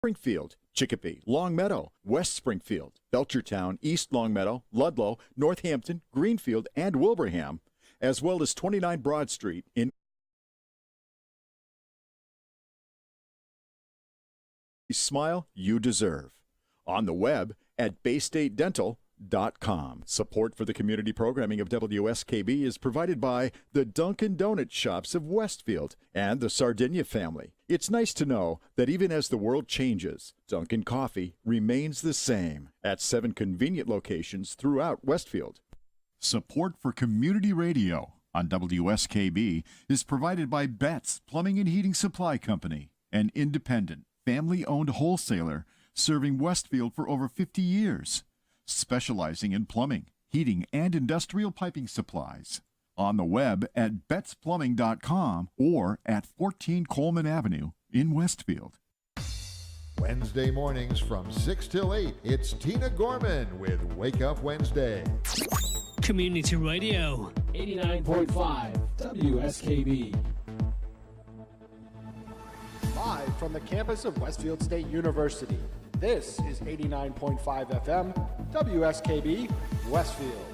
Springfield, Chicopee, Longmeadow, West Springfield, Belchertown, East Longmeadow, Ludlow, Northampton, Greenfield, and Wilbraham, as well as 29 Broad Street in smile you deserve. On the web at BayStateDental.com. Support for the community programming of WSKB is provided by the Dunkin' Donut Shops of Westfield and the Sardinia family. It's nice to know that even as the world changes, Dunkin' Coffee remains the same at 7 convenient locations throughout Westfield. Support for community radio on WSKB is provided by Betts Plumbing and Heating Supply Company, an independent, family-owned wholesaler serving Westfield for over 50 years, specializing in plumbing, heating, and industrial piping supplies. On the web at bettsplumbing.com or at 14 Coleman Avenue in Westfield. Wednesday mornings from 6 till 8, it's Tina Gorman with Wake Up Wednesday. Community Radio, 89.5 WSKB. Live from the campus of Westfield State University, this is 89.5 FM, WSKB, Westfield.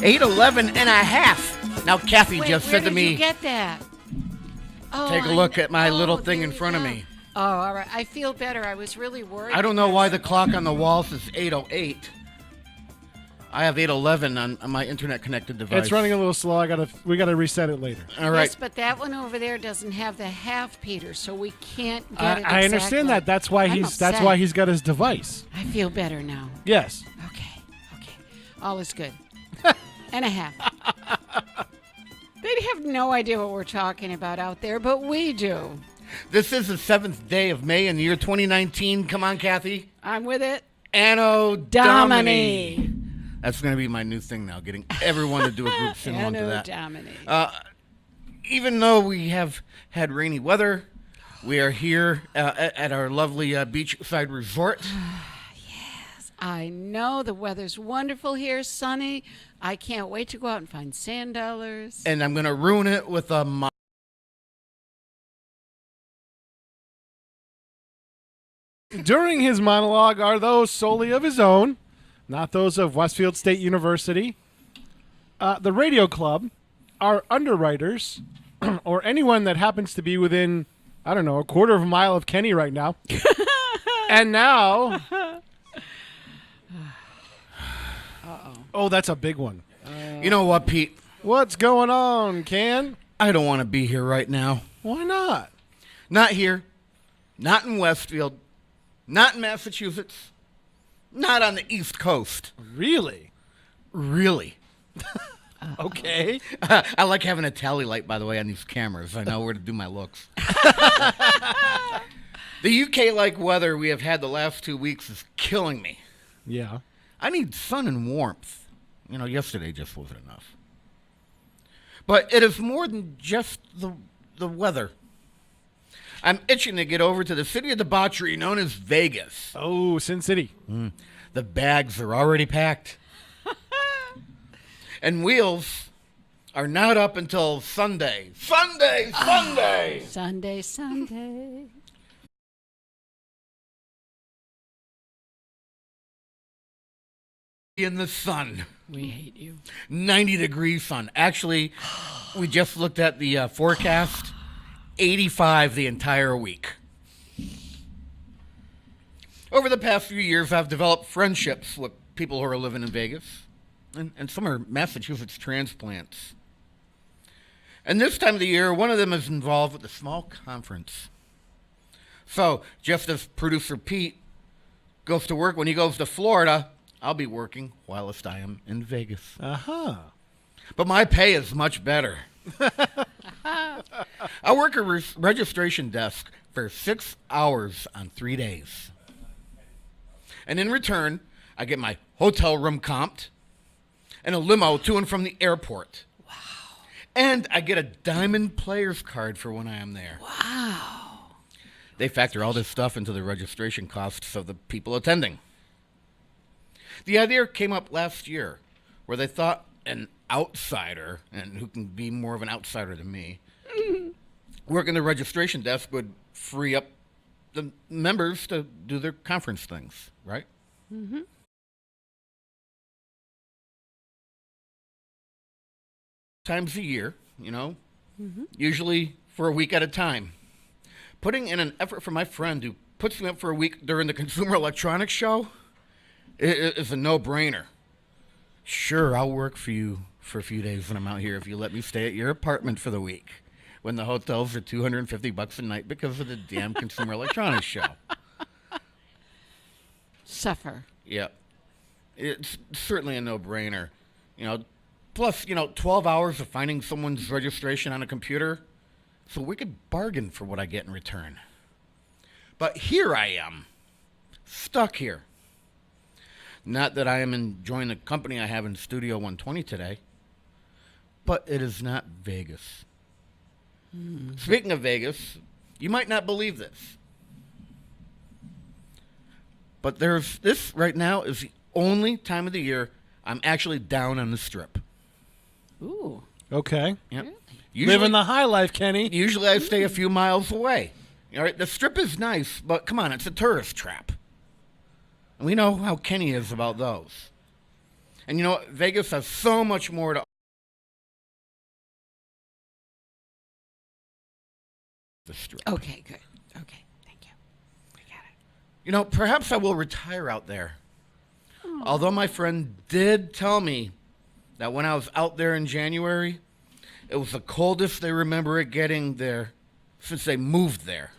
8:11 and a half. Now, Kathy just said to Where did me, you get that? Oh, take a look at my little thing in front of me. Oh, all right. I feel better. I was really worried. I don't know why the clock on the wall says 8:08. I have 8:11 on my internet-connected device. It's running a little slow. We gotta reset it later. All right. Yes, but that one over there doesn't have the half, Peter, so we can't get it. I understand that. That's why he's got his device. I feel better now. Yes. Okay. All is good. And a half. They have no idea what we're talking about out there, but we do. This is the 7th day of May in the year 2019. Come on, Kathy. I'm with it. Anno Domini. Domini. That's going to be my new thing now, getting everyone to do a group sing along to Anno that. Domini. Even though we have had rainy weather, we are here at our lovely beachside resort. I know the weather's wonderful here, sunny. I can't wait to go out and find sand dollars. And I'm going to ruin it with a... During his monologue are those solely of his own, not those of Westfield State University, the radio club, our underwriters, or anyone that happens to be within, I don't know, a quarter of a mile of Kenny right now. And now... Oh, that's a big one. You know what, Pete? What's going on, Ken? I don't want to be here right now. Why not? Not here. Not in Westfield. Not in Massachusetts. Not on the East Coast. Really? Really. Okay. I like having a tally light, by the way, on these cameras. I know where to do my looks. The UK-like weather we have had the last 2 weeks is killing me. Yeah. I need sun and warmth. You know, yesterday just wasn't enough. But it is more than just the weather. I'm itching to get over to the city of debauchery known as Vegas. Oh, Sin City. The bags are already packed. And wheels are not up until Sunday. Sunday! Sunday. In the sun. We hate you. 90-degree sun. Actually, we just looked at the forecast. 85 the entire week. Over the past few years, I've developed friendships with people who are living in Vegas. And some are Massachusetts transplants. And this time of the year, one of them is involved with a small conference. So, just as producer Pete goes to work when he goes to Florida, I'll be working whilst I am in Vegas. Uh-huh. But my pay is much better. I work a registration desk for 6 hours on 3 days. And in return, I get my hotel room comped and a limo to and from the airport. Wow. And I get a diamond player's card for when I am there. Wow. They factor all this stuff into the registration costs of the people attending. The idea came up last year where they thought an outsider, and who can be more of an outsider than me, working the registration desk would free up the members to do their conference things, right? Mm-hmm. Times a year, you know, usually for a week at a time. Putting in an effort for my friend who puts me up for a week during the Consumer Electronics Show is a no-brainer. Sure, I'll work for you for a few days when I'm out here if you let me stay at your apartment for the week when the hotels are $250 a night because of the damn Consumer Electronics Show. Suffer. Yep. It's certainly a no-brainer. You know, plus, 12 hours of finding someone's registration on a computer. It's a wicked bargain for what I get in return. But here I am, stuck here. Not that I am enjoying the company I have in Studio 120 today, but it is not Vegas. Speaking of Vegas, you might not believe this, but this right now is the only time of the year I'm actually down on the Strip. Ooh. Okay. Yep. Living the high life, Kenny. Usually I stay a few miles away. All right, the Strip is nice, but come on, it's a tourist trap. And we know how Kenny is about those. And you know what? Vegas has so much more to the Strip. Okay, good. Okay, thank you. I got it. You know, perhaps I will retire out there. Although my friend did tell me that when I was out there in January, it was the coldest they remember it getting there since they moved there.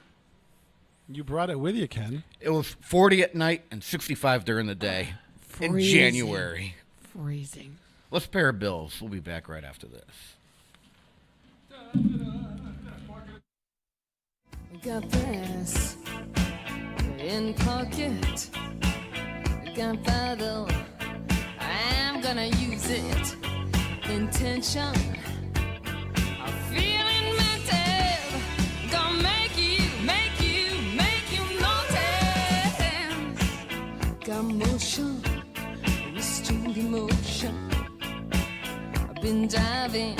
You brought it with you, Ken. It was 40 at night and 65 during the day in Freezing. January. Freezing. Let's pay our bills. We'll be back right after this. Got this in pocket. Gunpowder, I'm gonna use it. Intention, I'm feeling mental. Gonna make you notice. Got motion, restrained emotion. I've been driving,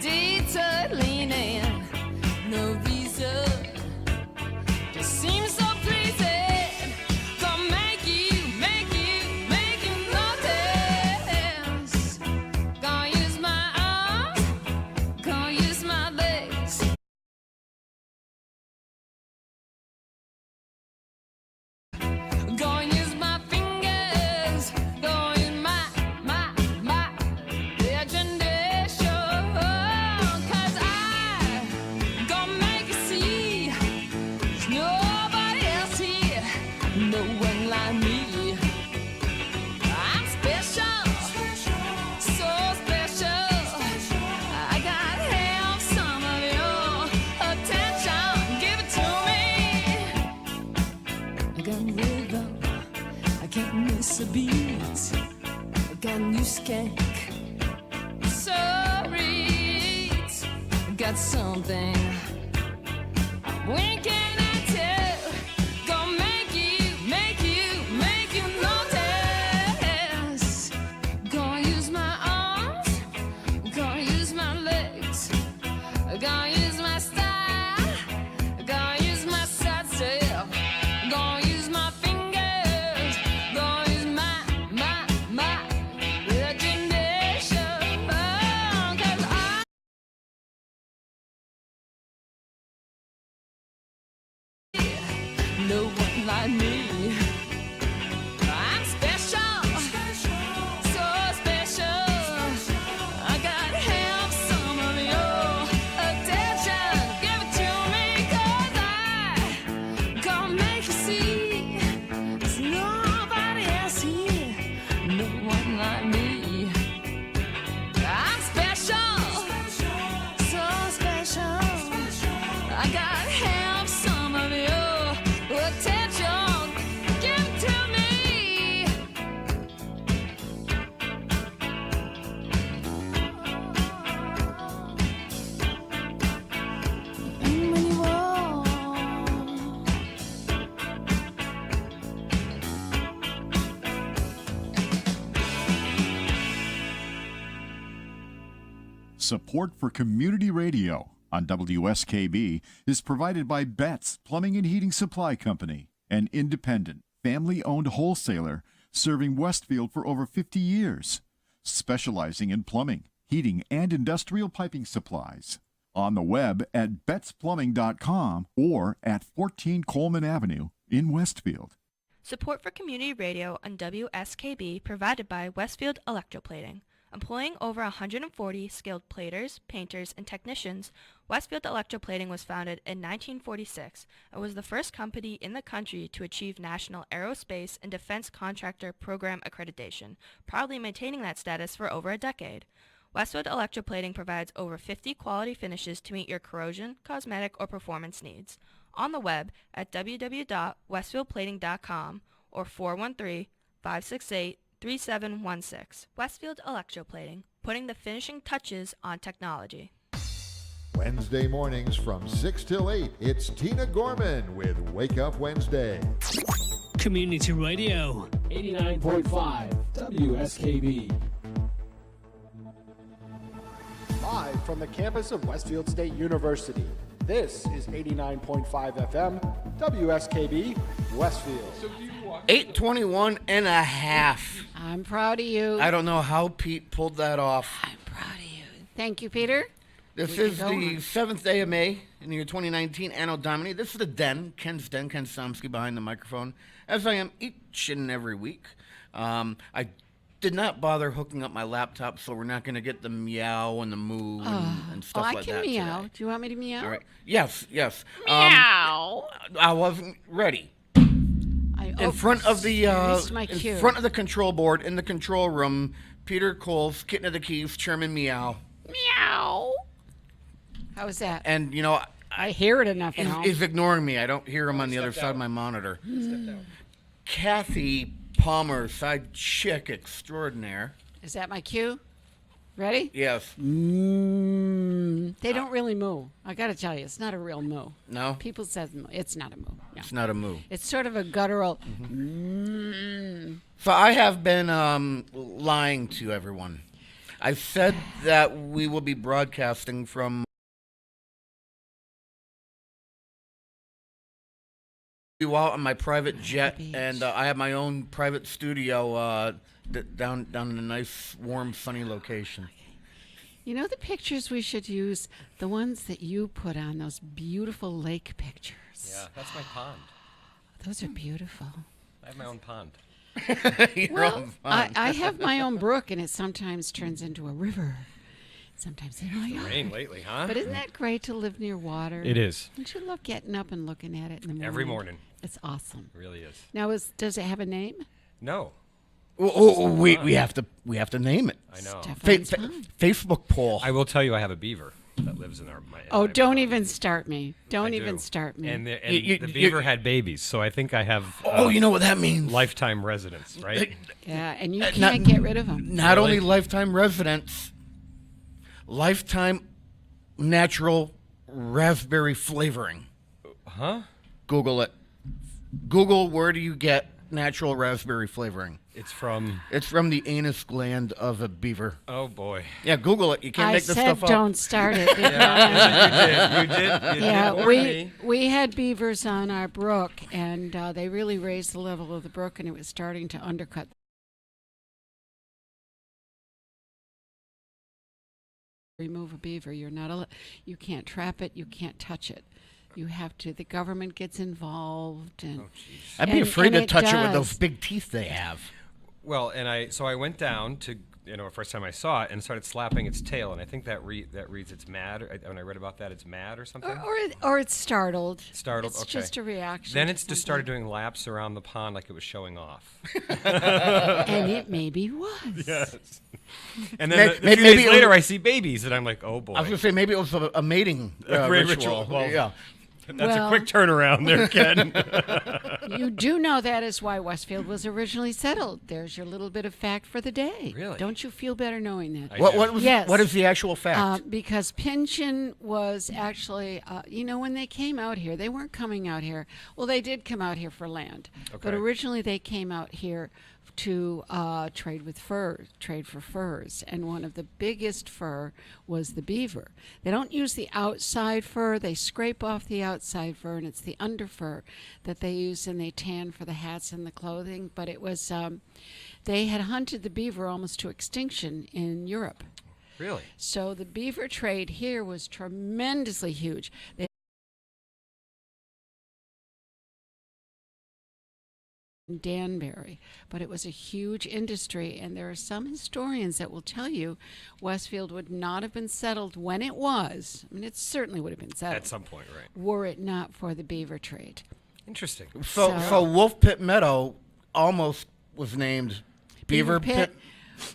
detour leaning. No reason, just seems so pleasing. Gonna make you notice. Gonna use my arms, gonna use my legs. Gonna use my fingers, gonna use my imagination. 'Cause I gonna make you see there's nobody else here, no one like me. I'm special, so special. I gotta have some of your attention. Give it to me. I got rhythm, I can't miss a beat. I got new skank, so reach. I got something I'm winking at you. Gonna make you notice. Gonna use my arms, gonna use my legs. Gonna use my style, gonna use my side step. Gonna use my fingers, gonna use my imagination. 'Cause no one like me. I'm special, so special. I gotta have some of your attention. Give it to me, 'cause I gonna make you see there's nobody else here, no one like me. I'm special, so special. I gotta have some of your attention. Give it to me. And when you walk, Support for community radio on WSKB is provided by Betts Plumbing and Heating Supply Company, an independent, family-owned wholesaler serving Westfield for over 50 years, specializing in plumbing, heating, and industrial piping supplies. On the web at bettsplumbing.com or at 14 Coleman Avenue in Westfield. Support for community radio on WSKB provided by Westfield Electroplating. Employing over 140 skilled platers, painters, and technicians, Westfield Electroplating was founded in 1946 and was the first company in the country to achieve National Aerospace and Defense Contractor Program accreditation, proudly maintaining that status for over a decade. Westfield Electroplating provides over 50 quality finishes to meet your corrosion, cosmetic, or performance needs. On the web at www.westfieldplating.com or 413-568-3716. Westfield Electroplating, putting the finishing touches on technology. Wednesday mornings from 6 till 8, it's Tina Gorman with Wake Up Wednesday. Community radio. 89.5 WSKB. Live from the campus of Westfield State University, this is 89.5 FM, WSKB, Westfield. 8:21 and a half. I'm proud of you. I don't know how Pete pulled that off. I'm proud of you. Thank you, Peter. This We is can go the on. 7th day of May in the year 2019, Anno Domini. This is the Den, Ken's Den, Ken Somsky behind the microphone, as I am each and every week. I did not bother hooking up my laptop, so we're not going to get the meow and the moo and stuff I like can that meow. today. Do you want me to meow? All right. Yes. Meow. I wasn't ready. In front of the in front of the control board in the control room, Peter Coles, kitten of the keys, Chairman Meow. Meow. How was that? And I hear it enough at home. is ignoring me. I don't hear him on the other side of my monitor. Kathy Palmer, side chick extraordinaire. Is that my cue? Ready? Yes. They don't really moo. I got to tell you, it's not a real moo. No? People say moo. It's not a moo. No. It's not a moo. It's sort of a guttural. So I have been lying to everyone. I said that we will be broadcasting from out on my private jet, and I have my own private studio down in a nice, warm, sunny location. You know the pictures we should use? The ones that you put on, those beautiful lake pictures. Yeah, that's my pond. Those are beautiful. I have my own pond. Well, I have my own brook, and it sometimes turns into a river. Sometimes in my yard. Rain lately, huh? But isn't that great to live near water? It is. Don't you love getting up and looking at it in the morning? Every morning. It's awesome. It really is. Now, does it have a name? No. We have to name it. I know. Stefan's pond. Facebook poll. I will tell you, I have a beaver that lives in my. Oh, my don't pond. even start me. Don't I even do. start me. And the You- beaver had babies, so I think I have. You know what that means? Lifetime residence, right? Yeah, and you not- can't get rid of them. Not Really? only lifetime residents, lifetime natural raspberry flavoring. Huh? Google it. Google, where do you get natural raspberry flavoring? It's from. It's from the anus gland of a beaver. Oh boy. Yeah, Google it. You can't I make this said stuff up. don't start it. Yeah, you did. You Yeah, did warn me. we had beavers on our brook, and they really raised the level of the brook, and it was starting to undercut. Remove a beaver. You can't trap it. You can't touch it. You have to. The government gets involved, and I'd be and- afraid and to it touch it with does. those big teeth they have. Well, and I went down to first time I saw it and started slapping its tail, and I think that reads it's mad. When I read about that, it's mad or something. Or it's startled. Startled. It's Okay. just a reaction. Then to it's just started something. doing laps around the pond like it was showing off. And it maybe was. Yes. And then Maybe- a few maybe days it later, was- I see babies, and I'm like, oh boy. I was going to say maybe it was a mating great ritual. ritual. Well, Yeah. That's Well- a quick turnaround there, Ken. You do know that is why Westfield was originally settled. There's your little bit of fact for the day. Really? Don't you feel better knowing that? I What Yes. is the actual fact? Because Pynchon was actually, when they came out here, they weren't coming out here. Well, they did come out here for land, but Okay. originally they came out here to trade for furs, and one of the biggest fur was the beaver. They don't use the outside fur; they scrape off the outside fur, and it's the under fur that they use and they tan for the hats and the clothing. But it was they had hunted the beaver almost to extinction in Europe. Really? So the beaver trade here was tremendously huge. Danbury, but it was a huge industry, and there are some historians that will tell you Westfield would not have been settled when it was. I mean, it certainly would have been settled At some point, right? were it not for the beaver trade. Interesting. So Wolf Pit Meadow almost was named Beaver Pit.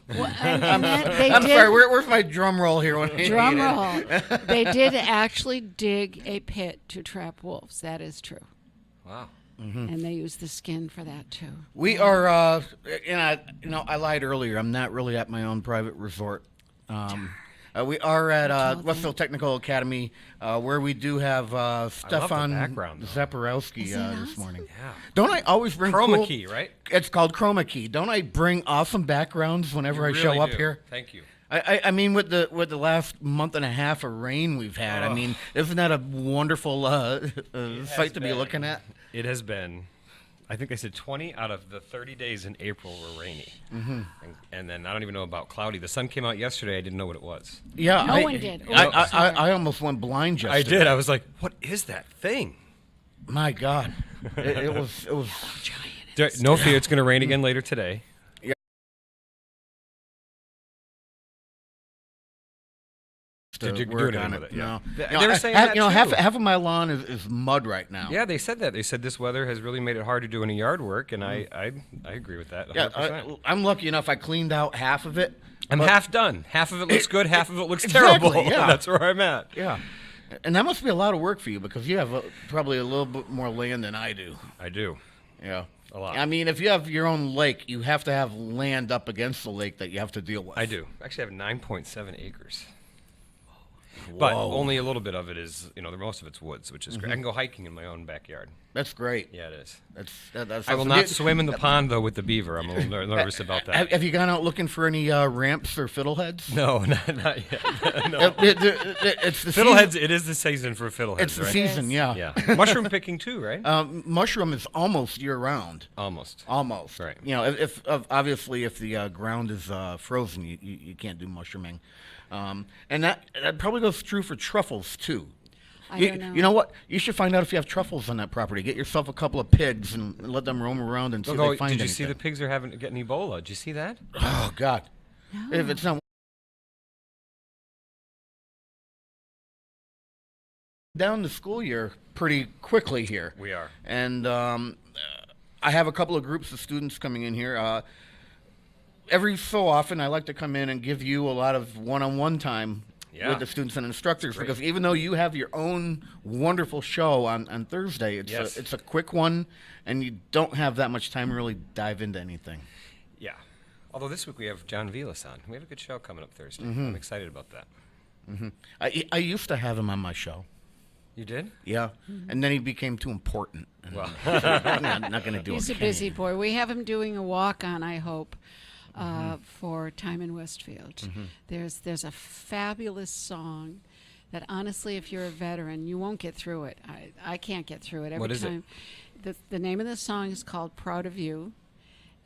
Well, and they I'm did, sorry, where's my drum roll here? When I drum need it? roll. They did actually dig a pit to trap wolves. That is true. Wow. And they used the skin for that too. We are, I lied earlier. I'm not really at my own private resort. We are at Westfield Technical Academy, where we do have Stefan background, though. Zaporowski Is that this awesome? morning. Yeah. Don't I always bring Chroma cool- key, right? It's called Chroma Key. Don't I bring awesome backgrounds whenever I You show really up do. here? Thank you. I mean, with the last month and a half of rain we've had, I mean, isn't that a wonderful sight to be been. looking at? It has been. I think they said 20 out of the 30 days in April were rainy. Mm-hmm. And then I don't even know about cloudy. The sun came out yesterday. I didn't know what it was. Yeah, No one did. Oh, I almost went blind I yesterday. did. I was like, what is that thing? My God, it was. No fear. It's going to rain again later today. To Did you do work anything on with it? it? Yeah. No. They were saying that, half too. of my lawn is mud right now. Yeah, they said that. They said this weather has really made it hard to do any yard work, and I agree with that 100%. Yeah, I'm lucky enough. I cleaned out half of it. I'm half done. Half of it looks good. Half of it looks terrible. Yeah. That's where I'm at. Yeah, and that must be a lot of work for you because you have probably a little bit more land than I do. I do. Yeah. A lot. I mean, if you have your own lake, you have to have land up against the lake that you have to deal with. I do. Actually, I have 9.7 acres. But only a little bit of it is, the most of it's woods, which is great. I can go hiking in my own backyard. That's great. Yeah, it is. That's I will awesome. not swim in the pond, though, with the beaver. I'm a little nervous about that. Have you gone out looking for any ramps or fiddleheads? No, not yet. No. It's the Fiddleheads, it is the season for fiddleheads, It's the right? season, yeah. Yeah. Mushroom picking, too, right? Mushroom is almost year-round. Almost. Right. If obviously if the ground is frozen, you can't do mushrooming. And that probably goes true for truffles, too. I don't know. You know what? You should find out if you have truffles on that property. Get yourself a couple of pigs and let them roam around and see if they find Did you anything. see the pigs are getting Ebola? Did you see that? Oh, God. No. If it's not down the school year pretty quickly here. We are. And I have a couple of groups of students coming in here. Every so often, I like to come in and give you a lot of one-on-one time with the students and instructors because even though you have your own wonderful show on Thursday, it's a quick one, and you don't have that much time to really dive into anything. Yeah. Although this week we have John Vilas on. We have a good show coming up Thursday. I'm excited about that. Mm-hmm. I used to have him on my show. You did? Yeah. And then he became too important. Well, I'm not going to do it. He's a busy boy. We have him doing a walk-on, I hope, for Time in Westfield. Mm-hmm. There's a fabulous song that, honestly, if you're a veteran, you won't get through it. I can't get through it every What is time. The name of the song is called Proud of You,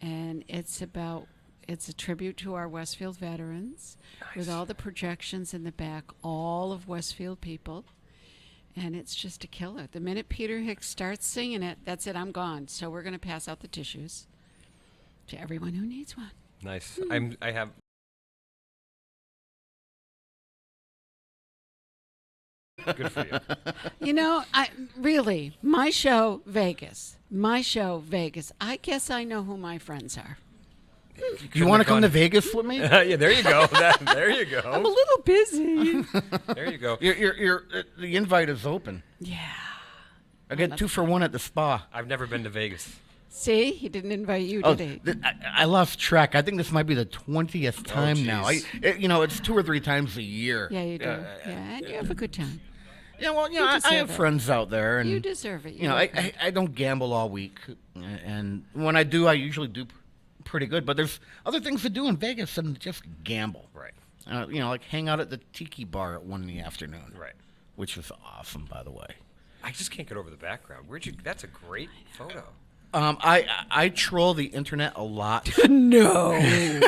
and it's a tribute to our Westfield veterans with all the projections in the back, all of Westfield people. And it's just a killer. The minute Peter Hicks starts singing it, that's it, I'm gone. So we're going to pass out the tissues to everyone who needs one. nice. I have. Good for you. My show, Vegas. I guess I know who my friends are. You want to come to Vegas with me? Yeah, there you go. There you go. I'm a little busy. There you go. The invite is open. Yeah. I get 2 for 1 at the spa. I've never been to Vegas. See, he didn't invite you, did he? I lost track. I think this might be the 20th time now. geez. It's 2 or 3 times a year. Yeah, you do. And you have a good time. Yeah, well, You I deserve have it. friends out there, and You deserve it. I don't gamble all week, and when I do, I usually do pretty good. But there's other things to do in Vegas than just gamble. Right. Like hang out at the tiki bar at 1 in the afternoon. Right. Which is awesome, by the way. I just can't get over the background. That's a great photo. I troll the internet a lot. No. And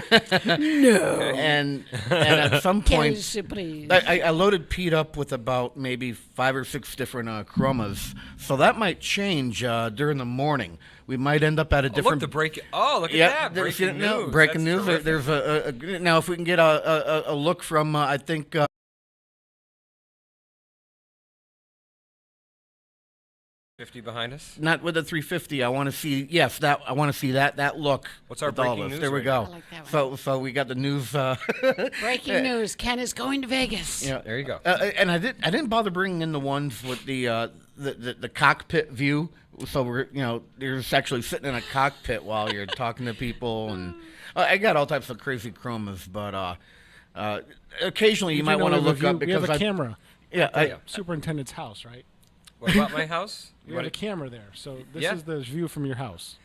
at some point, Please. I loaded Pete up with about maybe 5 or 6 different chromas, so that might change during the morning. We might end up at a different. Look at that! Breaking news. Breaking That's news. terrific. There's now if we can get a look from I think. 50 behind us. Not with the 350. I want to see. Yes, I want to see that look. What's our with all breaking this. news There we right go. now? I like that So we got the news. Breaking news: Ken is going to Vegas. Yeah. There you go. And I didn't bother bringing in the ones with the cockpit view. So you're just actually sitting in a cockpit while you're talking to people, and I got all types of crazy chromas. But occasionally you might want to look up We because have a camera. Yeah, Superintendent's house, right? What about my house? We have a camera there, so this Yeah. is the view from your house.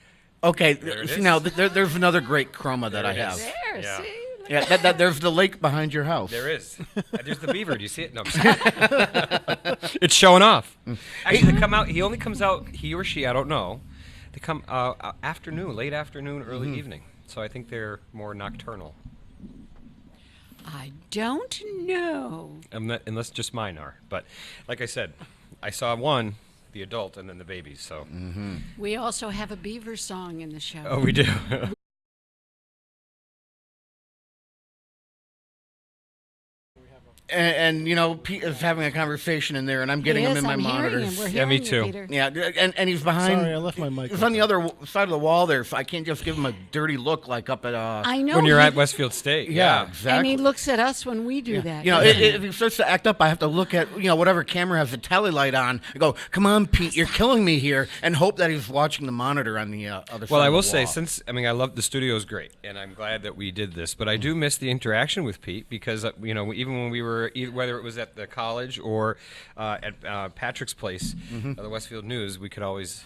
okay. There it See is. now, there's another great chroma that I it have. is. There, Yeah. see? Look Yeah, there's the lake behind your house. There is. There's the beaver. Do you see it? No. I'm just kidding. It's showing off. Actually, he only comes out. He or she, I don't know. They come afternoon, late afternoon, early evening. So I think they're more nocturnal. I don't know. Unless just mine are. But like I said, I saw one, the adult, and then the babies. So We also have a beaver song in the show. oh, we do. And Pete is having a conversation in there, and I'm getting He him is, in my I'm hearing monitors. him. We're Yeah, me hearing you, too. Peter. Yeah, and he's behind. Sorry, I left my mic He's on the other side of the wall there, so I can't just give him a dirty look like up at. I know. When you're he- at Westfield State. Yeah, And exactly. he looks at us when we do that. If he starts to act up, I have to look at whatever camera has the tally light on. I go, "Come on, Pete, you're killing me here," and hope that he's watching the monitor on the other side. Well, I of will the say, wall. I love the studio is great, and I'm glad that we did this, but I do miss the interaction with Pete because, even when we were, whether it was at the college or at Patrick's place, the Westfield News, we could always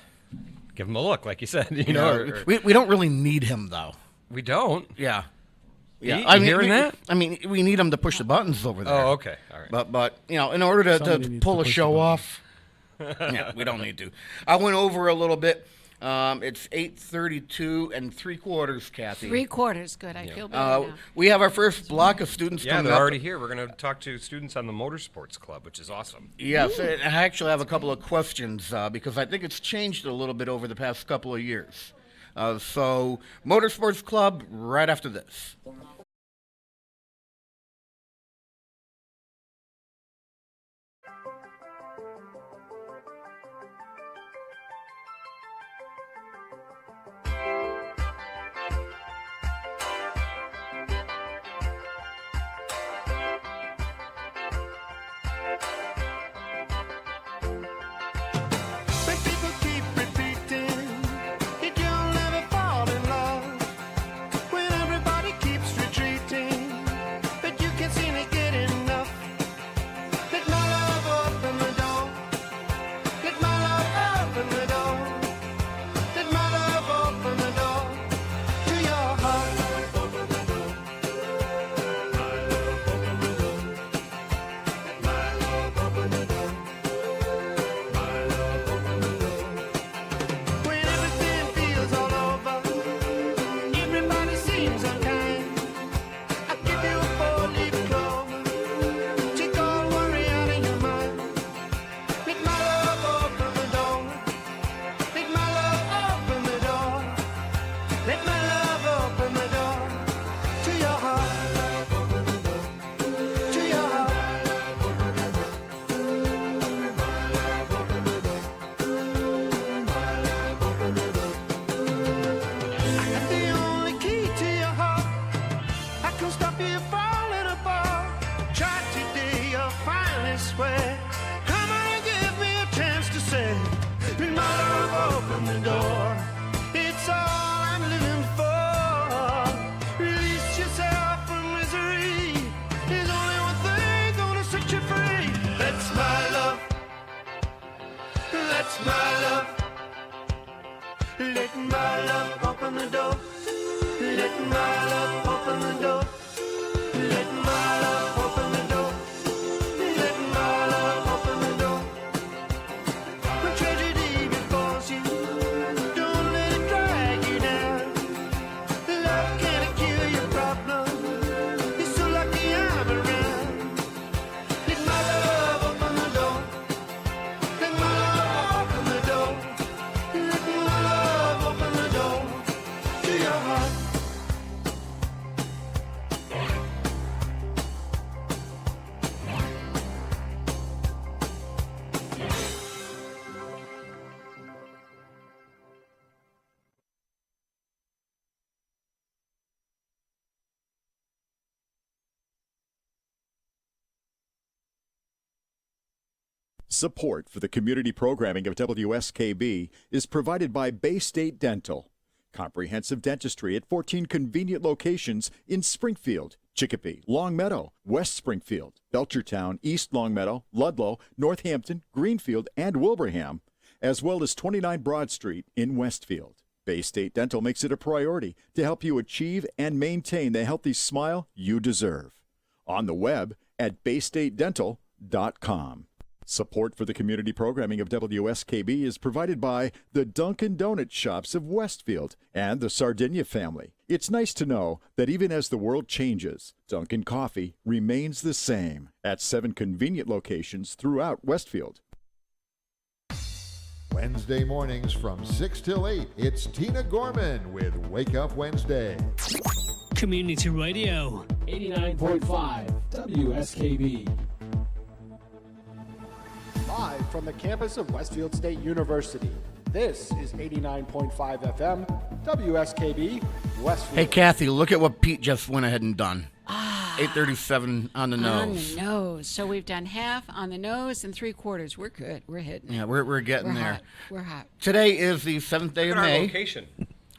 give him a look, like you said. We don't really need him though. We don't. Yeah. Yeah, Yeah, I mean, hearing that? I mean, we need him to push the buttons over there. Oh, okay, all right. But in order Somebody to needs pull to a push the show button. off, yeah, we don't need to. I went over a little bit. It's 8:32 3/4, Kathy. 3/4, good. I feel better now. We have our first block of students Yeah, coming they're up. already here. We're going to talk to students on the Motorsports Club, which is awesome. Yes, and I actually have a couple of questions because I think it's changed a little bit over the past couple of years. So, Motorsports Club, right after this. When people keep repeating that you'll never fall in love, when everybody keeps retreating, but you can't seem to get enough. Let my love open the door. Let my love open the door. Let my love open the door to your heart. Open the door. My love open the door. Let my love open the door. When everything feels all over, everybody seems unkind. I give you a 4-leaf clover, take all worry out of your mind. Let my love open the door. Let my love open the door. Let my love open the door to your heart. To your heart. I got the only key to your heart. I can stop you falling apart. Try today, you'll finally swear. Come on and give me a chance to say, let my love open the door. It's all I'm living for. Release yourself from misery. There's only one thing gonna set you free. That's my love. That's my love. Let my love open the door. Let my love open the door. Let my love open the door. Let my love open the door. When tragedy befalls you, don't let it drag you down. Love can't cure your problem. You're so lucky I'm around. Let my love open the door. Let my love open the door. Let my love open the door to your heart. Support for the community programming of WSKB is provided by Bay State Dental. Comprehensive dentistry at 14 convenient locations in Springfield, Chicopee, Longmeadow, West Springfield, Belchertown, East Longmeadow, Ludlow, Northampton, Greenfield, and Wilbraham, as well as 29 Broad Street in Westfield. Bay State Dental makes it a priority to help you achieve and maintain the healthy smile you deserve. On the web at baystatedental.com. Support for the community programming of WSKB is provided by the Dunkin' Donut Shops of Westfield and the Sardinia family. It's nice to know that even as the world changes, Dunkin' Coffee remains the same at 7 convenient locations throughout Westfield. Wednesday mornings from 6 till 8, it's Tina Gorman with Wake Up Wednesday. Community Radio. 89.5 WSKB. Live from the campus of Westfield State University, this is 89.5 FM, WSKB, Westfield. Hey, Kathy, look at what Pete just went ahead and done. 8:37 on the nose. On the nose. So we've done half on the nose and 3/4. We're good. We're hitting. Yeah, we're getting there. Hot. We're hot. Today is the 7th day Look of at our May. location.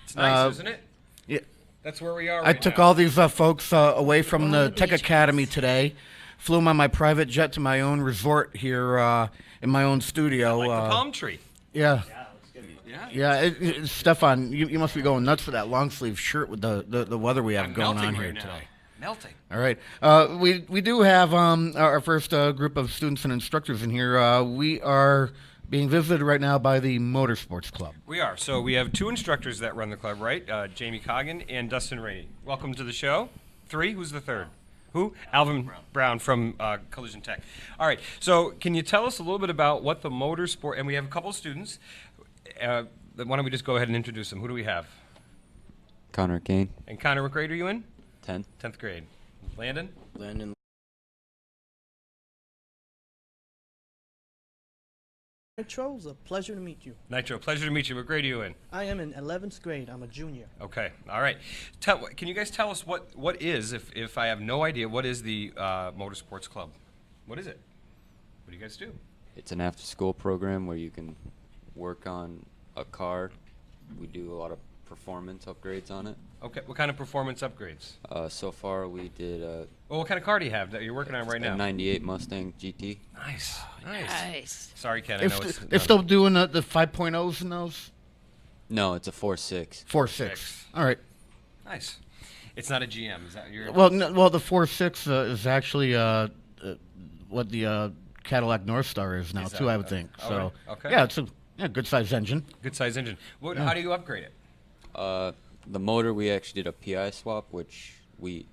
It's nice, isn't it? Yeah. That's where we are I right took now. all these folks away from the Tech beach. Academy today. Flew them on my private jet to my own resort here in my own studio. Like the palm tree. Yeah. Yeah. Yeah, Stefan, you must be going nuts for that long sleeve shirt with the weather we have I'm going melting on right here now. today. Melting. All right. We do have our first group of students and instructors in here. We are being visited right now by the Motorsports Club. We are. So we have 2 instructors that run the club, right? Jamie Coggin and Dustin Rainey. Welcome to the show. 3? Who's the third? Who? Alvin Brown from Collision Tech. All right. So can you tell us a little bit about what the motorsport, and we have a couple of students. Why don't we just go ahead and introduce them? Who do we have? Connor Kane. And Connor, what grade are you in? 10th. 10th grade. Landon? Landon. Nitro, it's a pleasure to meet you. Nitro, pleasure to meet you. What grade are you in? I am in 11th grade. I'm a junior. Okay. All right. Can you guys tell us what is, if I have no idea, what is the Motorsports Club? What is it? What do you guys do? It's an after-school program where you can work on a car. We do a lot of performance upgrades on it. Okay. What kind of performance upgrades? So far, we did Well, what kind of car do you have that you're working on right now? a 98 Mustang GT. Nice. Nice. Sorry, Ken. I know They're still doing the 5.0s in those? No, it's a 4.6. 4.6. All right. Nice. It's not a GM. Is that your? Well, the 4.6 is actually what the Cadillac North Star is now, Is that- too, I would think. all So, right. Okay. yeah, it's a good-sized engine. Good size engine. How do you upgrade it? The motor, we actually did a PI swap, which we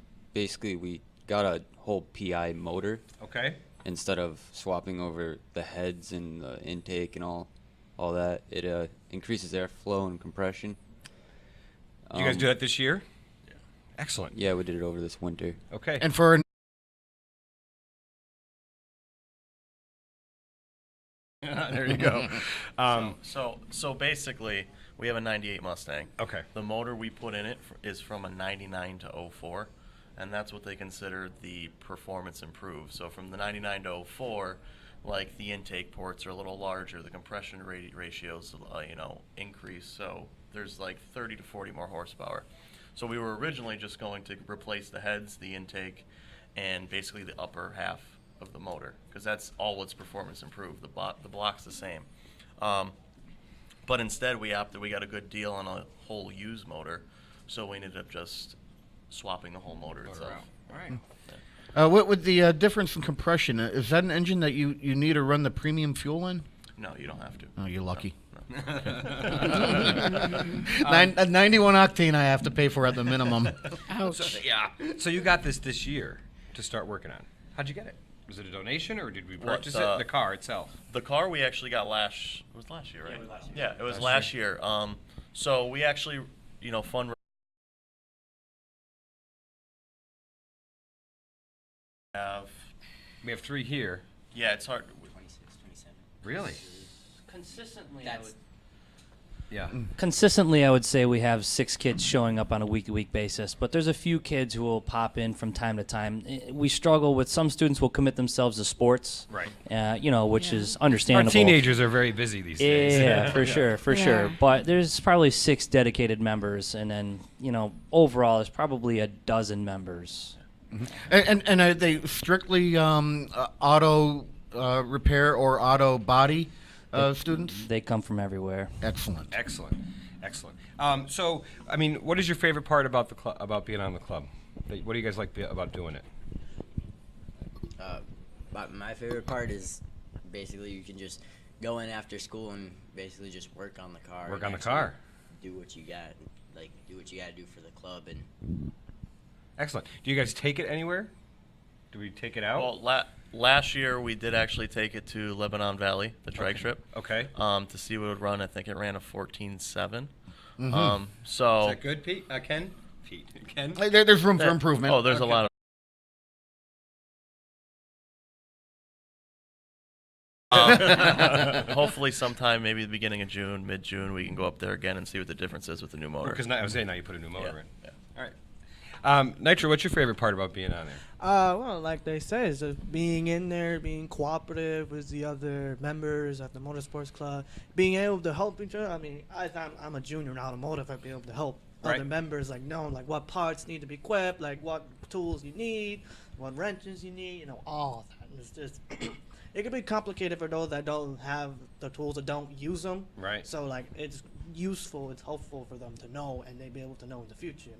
got a whole PI motor. Okay. Instead of swapping over the heads and the intake and all that. It increases airflow and compression. Did you guys do that this year? Yeah. Excellent. Yeah, we did it over this winter. Okay. And for there you go. So basically, we have a 98 Mustang. Okay. The motor we put in it is from a 99 to 04, and that's what they consider the performance improved. So from the 99 to 04, like the intake ports are a little larger, the compression ratios, increase. So there's like 30 to 40 more horsepower. So we were originally just going to replace the heads, the intake, and basically the upper half of the motor, because that's all what's performance improved. The block's the same. But instead we got a good deal on a whole used motor, so we ended up just swapping the whole motor itself. All right. what with the difference in compression, is that an engine that you need to run the premium fuel in? No, you don't have to. Oh, you're lucky. No. 91 octane I have to pay for at the minimum. Ouch. So you got this year to start working on. How'd you get it? Was it a donation, or did we purchase it? The car itself. The car we actually got last year, right? Yeah, it was last year. So we actually, fund. We have 3 here. Yeah, it's hard. 26, 27. Really? Consistently, Yeah. Consistently, I would say we have 6 kids showing up on a week-to-week basis, but there's a few kids who will pop in from time to time. We struggle with some students will commit themselves to sports, right? Which is understandable. Our teenagers are very busy these days. Yeah, for sure. But there's probably 6 dedicated members, and then overall, there's probably a dozen members. Mm-hmm. And are they strictly auto repair or auto body? Students? They come from everywhere. Excellent. So, what is your favorite part about the club? About being on the club? What do you guys like about doing it? My favorite part is basically you can just go in after school and basically just work on the car. Work and on the actually car. Do what you got, do what you got to do for the club. And Excellent. Do you guys take it anywhere? Do we take it out? Well, last year we did actually take it to Lebanon Valley, the drag strip. Okay. To see what it would run. I think it ran a 14.7. Mhm. So Is that good, Pete? Ken? Pete. Ken? There's room for improvement. Oh, there's a lot of. Hopefully sometime, maybe the beginning of June, mid-June, we can go up there again and see what the difference is with the new motor. Because I was saying now you put a new motor in. Yeah. All right. Nitro, what's your favorite part about being on there? Well, like they say, is being in there, being cooperative with the other members at the motorsports club, being able to help each other. I mean, I'm a junior in automotive. I'd be able to help other members, like knowing like what parts need to be equipped, like what tools you need, what wrenches you need, all of that. And it's just it can be complicated for those that don't have the tools or don't use them. Right. So like it's useful, it's helpful for them to know, and they be able to know in the future.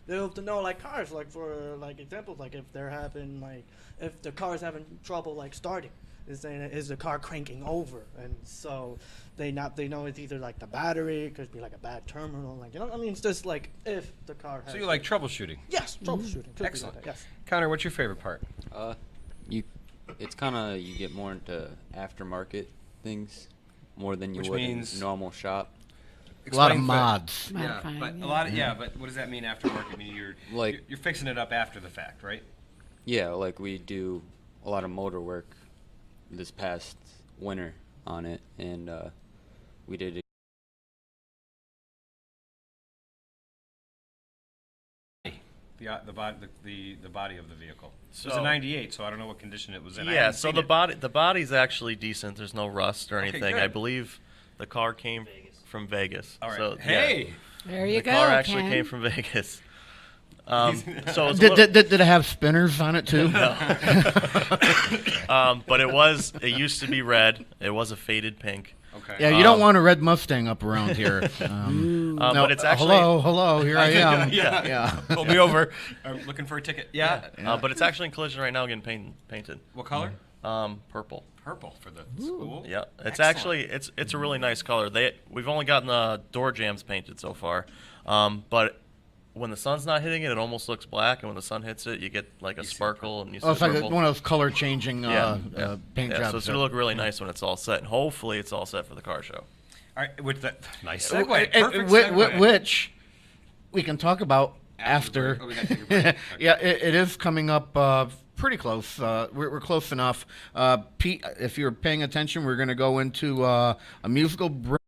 They're able to know like cars, like for like examples, like if they're having like if the car's having trouble like starting, is the car cranking over, and so they know it's either like the battery, it could be like a bad terminal, like I mean, it's just like if the car has. So you like troubleshooting? Yes, troubleshooting. Could be Excellent. like that, yes. Connor, what's your favorite part? It's kind of you get more into aftermarket things more than you Which would means- in normal shop. A lot of Explain mods. Yeah, but a lot of but what does that mean aftermarket? I mean you're fixing it up after the fact, right? Yeah, like we do a lot of motor work this past winter on it, and we did it. The body of the vehicle. So, it was a '98, so I don't know what condition it was in. I Yeah, haven't so seen the it. body's actually decent. There's no rust or Okay, anything. good. I believe the car came from Vegas. All right. So, Hey! yeah. There you the go, car actually Ken. came from Vegas. So it's Did it have spinners on it too? No. But it used to be red. It was a faded pink. Okay. Yeah, you don't want a red Mustang up around here. No, but it's actually hello, here I am. yeah. Pull me over. I'm looking for a ticket. Yeah. But it's actually in collision right now, getting painted. What color? Purple. Purple for the school. Yeah, it's Excellent. actually it's a really nice color. We've only gotten the door jambs painted so far, but when the sun's not hitting it, it almost looks black, and when the sun hits it, you get like a sparkle, and you see it's like purple. one of those color changing paint jobs. So it's gonna look really nice when it's all set, and hopefully it's all set for the car show. All right, with that nice segue. Perfect segue. Which we can talk about after. Oh, we gotta take a break. Okay. Yeah, it is coming up pretty close. We're close enough. Pete, if you're paying attention, we're going to go into a musical break.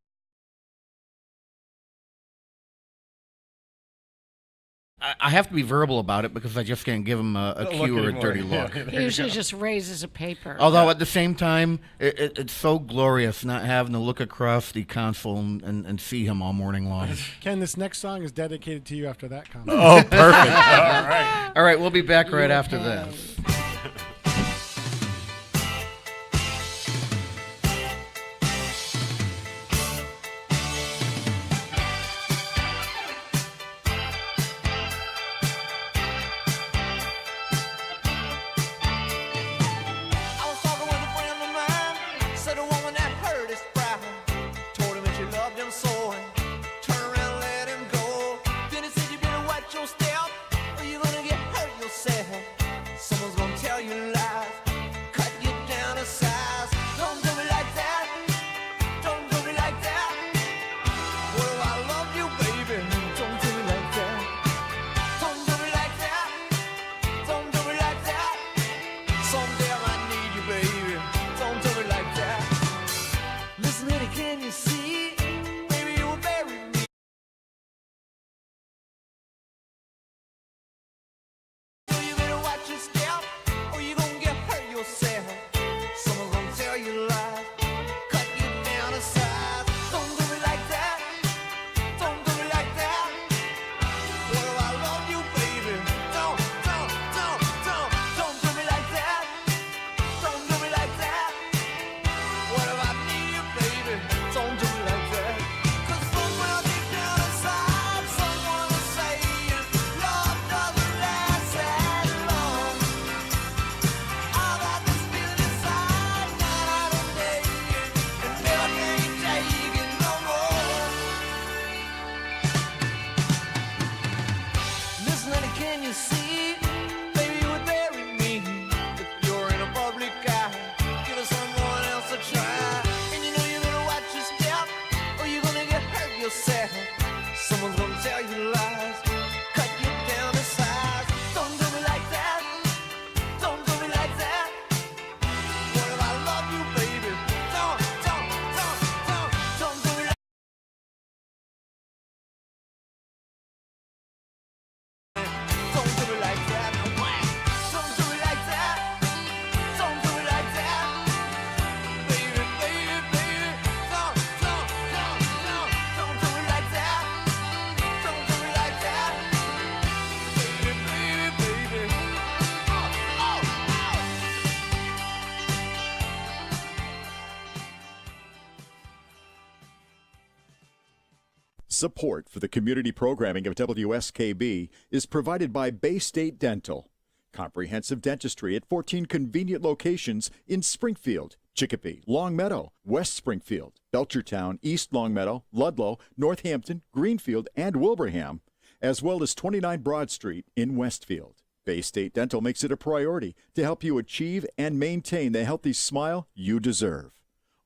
I have to be verbal about it because I just can't give him a cue or a dirty look. He usually just raises a paper. Although at the same time, it's so glorious not having to look across the console and see him all morning long. Ken, this next song is dedicated to you after that comment. Oh, perfect. All right. All right, we'll be back right after this. I was talking with a friend of mine, said a woman that hurt his pride, told him that she loved him so, and turned around and let him go. Then he said you better watch your step, or you're gonna get hurt yourself. Someone's can you see? Baby, you would bury me if you're in a public eye. Give us someone else a try. And you know you're gonna watch your step, or you're gonna get hurt yourself. Someone's gonna tell you lies, cut you down to size. Don't do me like that. Don't do me like that. What if I love you, baby? Don't do me like Don't do me like that. Don't do me like that. Don't do me like that. Baby, baby, baby. Don't do me like that. Don't do me like that. Baby, baby, baby. Support for the community programming of WSKB is provided by Bay State Dental. Comprehensive dentistry at 14 convenient locations in Springfield, Chicopee, Longmeadow, West Springfield, Belchertown, East Longmeadow, Ludlow, Northampton, Greenfield, and Wilbraham, as well as 29 Broad Street in Westfield. Bay State Dental makes it a priority to help you achieve and maintain the healthy smile you deserve.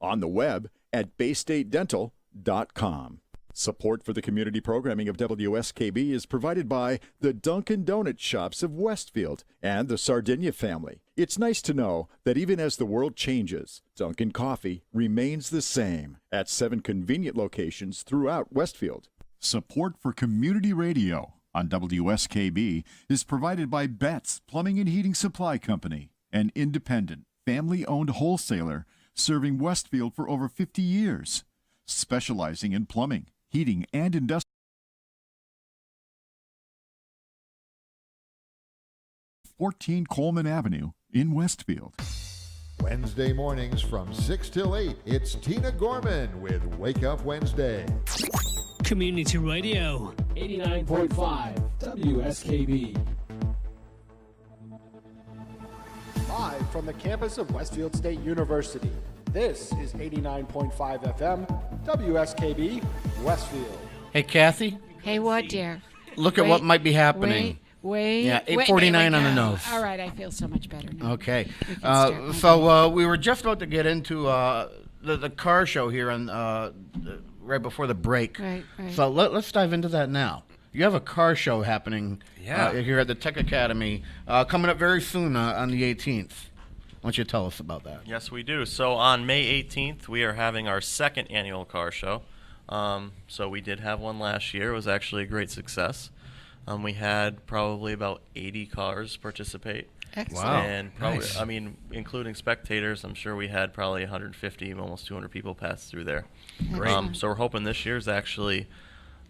On the web at baystatedental.com. Support for the community programming of WSKB is provided by the Dunkin' Donut Shops of Westfield and the Sardinia family. It's nice to know that even as the world changes, Dunkin' Coffee remains the same at 7 convenient locations throughout Westfield. Support for community radio on WSKB is provided by Betts Plumbing and Heating Supply Company, an independent, family-owned wholesaler serving Westfield for over 50 years, specializing in plumbing, heating, and industrial. 14 Coleman Avenue in Westfield. Wednesday mornings from 6 till 8, it's Tina Gorman with Wake Up Wednesday. Community Radio. 89.5 WSKB. Live from the campus of Westfield State University, this is 89.5 FM, WSKB, Westfield. Hey, Kathy, Hey, what, dear? look at what might be happening. Wait. Yeah, wait, 8:49 on the wait, nose. All right, I feel so much better now. Okay. We can start So we were just about to get into the car show here on right before the break. Right. So let's dive into that now. You have a car show happening here at the Tech Academy coming up very soon on the 18th. Why don't you tell us about that? Yes, we do. So on May 18th, we are having our second annual car show. So we did have one last year. It was actually a great success. We had probably about 80 cars participate. Excellent. Wow. And probably, Nice. I mean, including spectators, I'm sure we had probably 150, almost 200 people pass through there. Great. So we're hoping this year's actually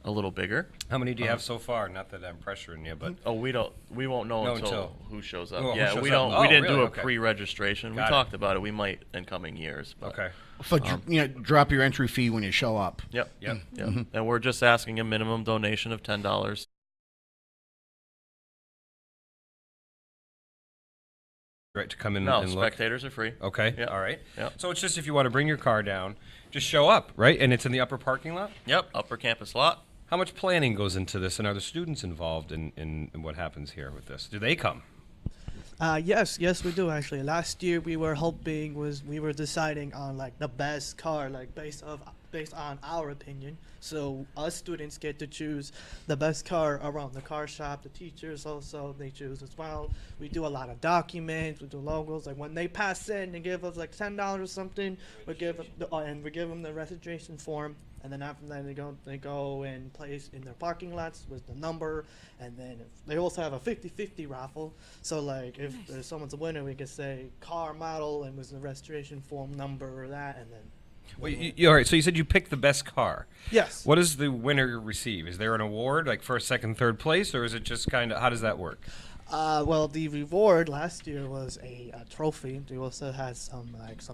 a little bigger. How many do you have so far? Not that I'm pressuring you, but Oh, we won't know No, until who shows up. Oh, who Yeah, shows we up. don't. Oh, we didn't really? do a Okay. pre-registration. Got We it. talked about it. We might in coming years. But, okay. So drop your entry fee when you show up. Yep. Yep. Yep. And we're just asking a minimum donation of $10. Right, to come in No, and look. spectators are free. Okay. Yep. All right. Yep. So it's just if you want to bring your car down, just show up, right? And it's in the upper parking lot? Yep. Upper campus lot. How much planning goes into this, and are the students involved in what happens here with this? Do they come? Yes, we do actually. Last year we were deciding on like the best car, like based on our opinion. So us students get to choose the best car around the car shop. The teachers also, they choose as well. We do a lot of documents. We do logos. Like when they pass in, they give us like $10 or something. We give them the registration form. And then after that, they go and place in their parking lots with the number, and then they also have a 50-50 raffle. So like if someone's a winner, we could say car model and with the registration form number or that, and then. Well, all right, so you said you picked the best car. Yes. What does the winner receive? Is there an award, like first, second, third place, or is it just kind of, how does that work? Well, the reward last year was a trophy. We also had some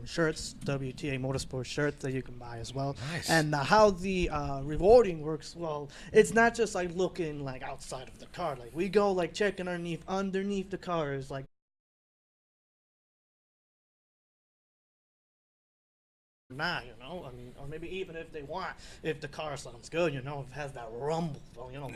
shirts, WTA Motorsports shirts that you can buy as well. Nice. And how the rewarding works, well, it's not just like looking like outside of the car. Like we go like checking underneath the cars, like not, I mean, or maybe even if they want, if the car sounds good, if it has that rumble,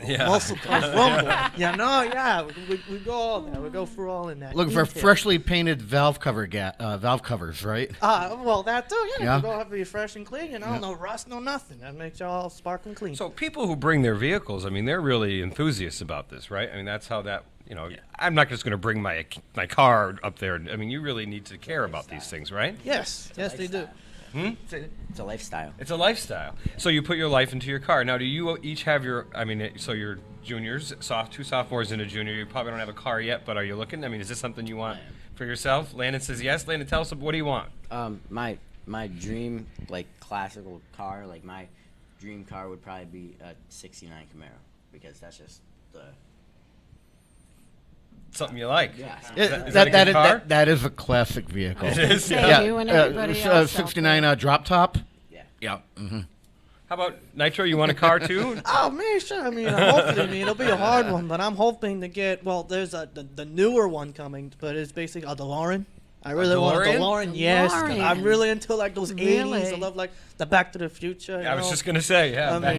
muscle car rumble, we go all there, we go through all in that. Looking for detail. freshly painted valve covers, right? Well, that too, Yeah. You go have to be fresh and clean, no rust, no nothing. That makes you all sparkling clean. So people who bring their vehicles, I mean, they're really enthusiasts about this, right? I mean, that's how that, I'm not just going to bring my car up there. I mean, you really need to care about these things, right? Yes, they do. It's a lifestyle. It's a lifestyle. So you put your life into your car. Now, do you each have so you're juniors, two sophomores and a junior. You probably don't have a car yet, but are you looking? I mean, is this something you want for yourself? Landon says yes. Landon, tell us, what do you want? My dream, classical car, my dream car would probably be a 69 Camaro, because that's just the... Something you like. Yeah. Is that a good car? That is a classic vehicle. It is. Say you and everybody else out 69 drop top. Yeah. Yeah. Mm-hmm. How about Nitro? You want a car too? Oh man, sure. I mean, hopefully, it'll be a hard one, but I'm hoping to get. Well, there's the newer one coming, but it's basically a DeLorean. I really want a DeLorean. Yes, I'm really into those Really? 80s. I love the Back to the Future. I was just gonna say, yeah. I mean,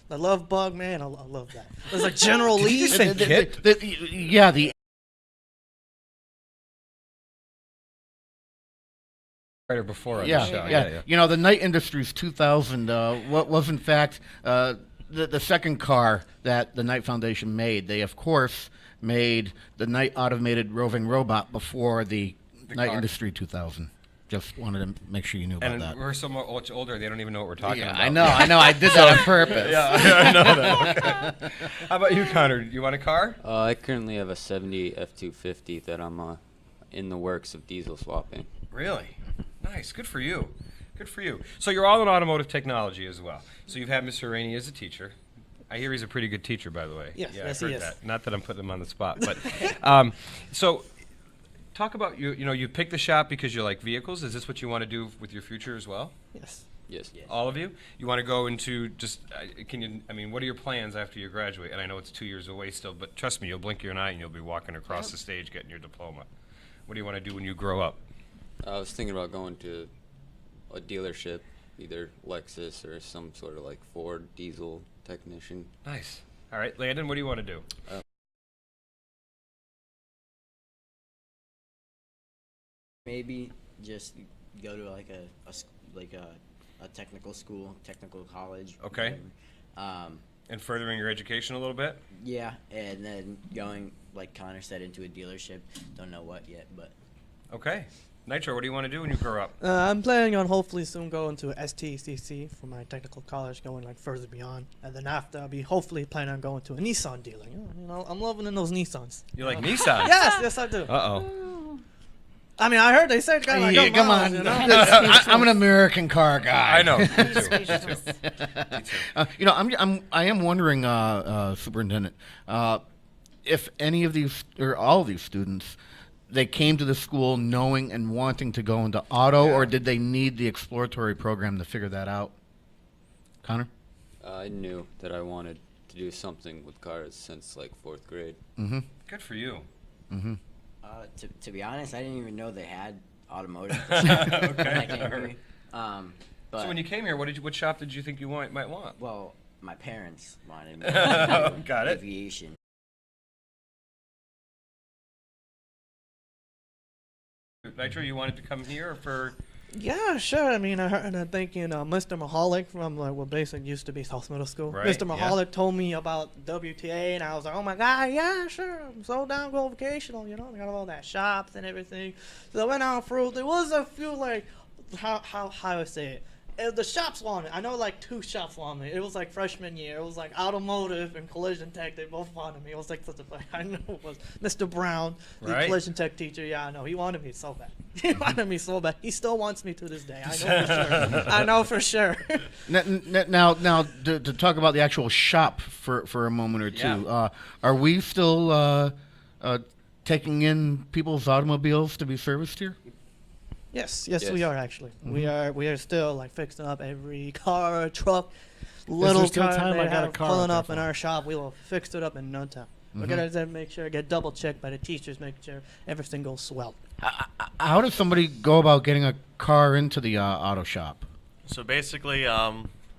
the Love Bug, man, I love that. There's a General Did Lee. you just say Kit? The Right or before on yeah, the show. yeah. The Knight Industries 2000 was in fact the second car that the Knight Foundation made. They of course made the Knight Automated Roving Robot before the Knight car. Industry 2000. Just wanted to make sure you knew about And that. we're so much older, they don't even know what we're talking about. I know. I did that on purpose. Yeah, I know that. Okay. How about you, Connor? You want a car? I currently have a 70 F250 that I'm in the works of diesel swapping. Really? Nice. Good for you. Good for you. So you're all in automotive technology as well. So you've had Mr. Rainey as a teacher. I hear he's a pretty good teacher, by the way. Yes, yeah, yes, I've he heard is. that. Not that I'm putting him on the spot, but so talk about you picked the shop because you like vehicles. Is this what you want to do with your future as well? Yes. Yes. All of you? You want to go into just, what are your plans after you graduate? And I know it's 2 years away still, but trust me, you'll blink your eye and you'll be walking across the stage getting your diploma. What do you want to do when you grow up? I was thinking about going to a dealership, either Lexus or some sort of Ford diesel technician. Nice. All right, Landon, what do you want to do? Maybe just go to a technical school, technical college. Okay. whatever. And furthering your education a little bit? Yeah, and then going, like Connor said, into a dealership. Don't know what yet, but. Okay. Nitro, what do you want to do when you grow up? I'm planning on hopefully soon going to STCC for my technical college, going further beyond, and then after I'll be hopefully planning on going to a Nissan dealer. I'm loving in those Nissans. You like Nissans? Yes, I do. Uh-oh. I mean, I heard they said good come miles, on. you know? I'm an American car guy. I know. Me too. I am wondering, Superintendent, if any of these or all of these students, they came to the school knowing and wanting to go into auto, or did they need the exploratory program to figure that out? Connor? I knew that I wanted to do something with cars since 4th grade. Mm-hmm. Good for you. Mm-hmm. To be honest, I didn't even know they had automotive. Okay. But So when you came here, what shop did you think you might want? well, my parents wanted me to do Got it. aviation. Nitro, you wanted to come here for? Yeah, sure. I mean, I heard, I'm thinking Mr. Mahalik from basically used to be South Middle School. Right, Mr. Mahalik told me about WTA, and I was like, oh my God, yeah, sure. I'm so down go vocational, we got all that shops and everything. So I went out through. There was a few how I say it. The shops wanted. I know 2 shops wanted me. It was freshman year. It was automotive and collision tech. They both wanted me. It was such a I know it was Mr. Brown, the Right. collision tech teacher. Yeah, I know. He wanted me so bad. He wanted me so bad. He still wants me to this day. I know for sure. I know for sure. Now, to talk about the actual shop for a moment or two, are we still taking in people's automobiles to be serviced here? Yes, Yes. we are actually. Mhm. We are still fixing up every car, truck, little still car time? they I got a have car pulling out up there in for our shop. We will fix it up in no time. We're gonna then make sure get double checked by the teachers, make sure everything goes swell. How does somebody go about getting a car into the auto shop? So basically, you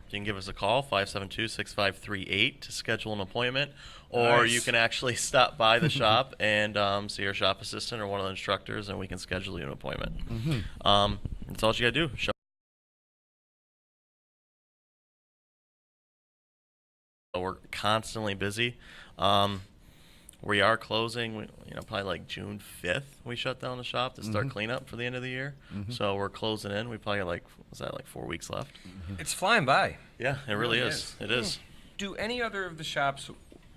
can give us a call, 572-6538, to schedule an appointment, or Nice. you can actually stop by the shop and see our shop assistant or one of the instructors, and we can schedule you an appointment. That's all you gotta do. We're constantly busy. We are closing, probably like June 5th, we shut down the shop to start cleanup for the end of the year. So we're closing in. We probably got 4 weeks left. It's flying by. Yeah, it really is. It is. Do any other of the shops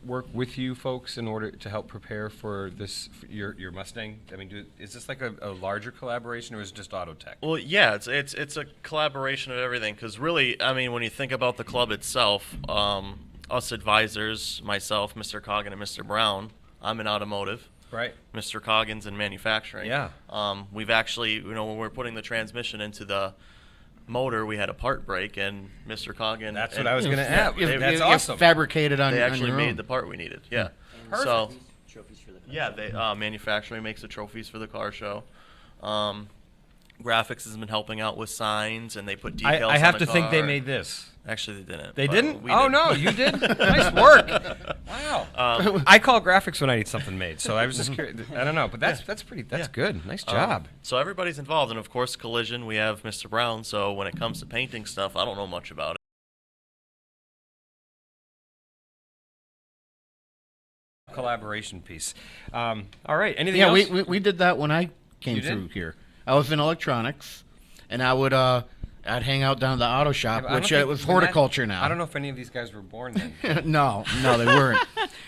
work with you folks in order to help prepare for this, for your Mustang? I mean, is this like a larger collaboration, or is it just Auto Tech? Well, yeah, it's a collaboration of everything, because really, I mean, when you think about the club itself, us advisors, myself, Mr. Coggin, and Mr. Brown, I'm in automotive. Right. Mr. Coggin's in manufacturing. Yeah. We've actually, when we're putting the transmission into the motor, we had a part break, and Mr. Coggin. That's what I was going to ask. That's you awesome. Fabricated on They on actually your made own. the part we needed. Yeah. Perfect. So. Trophies for the car Yeah, they manufacturing makes the trophies for the car show. Graphics has been helping out with signs, and they put decals. I have on the to think they car. made this. Actually, they didn't. They but didn't? we Oh did. no, you did. Nice work. Wow. I call graphics when I need something made, so I was just curious. I don't know, but that's pretty. That's good. Nice job. So everybody's involved, and of course, Collision. We have Mr. Brown. So when it comes to painting stuff, I don't know much about it. Collaboration piece. All right. Anything Yeah, else? we did that when I came You did? through here. I was in electronics, and I would I'd hang out down at the auto shop, I don't which think- was when horticulture now. I don't know if any of these guys were born then. no, they weren't.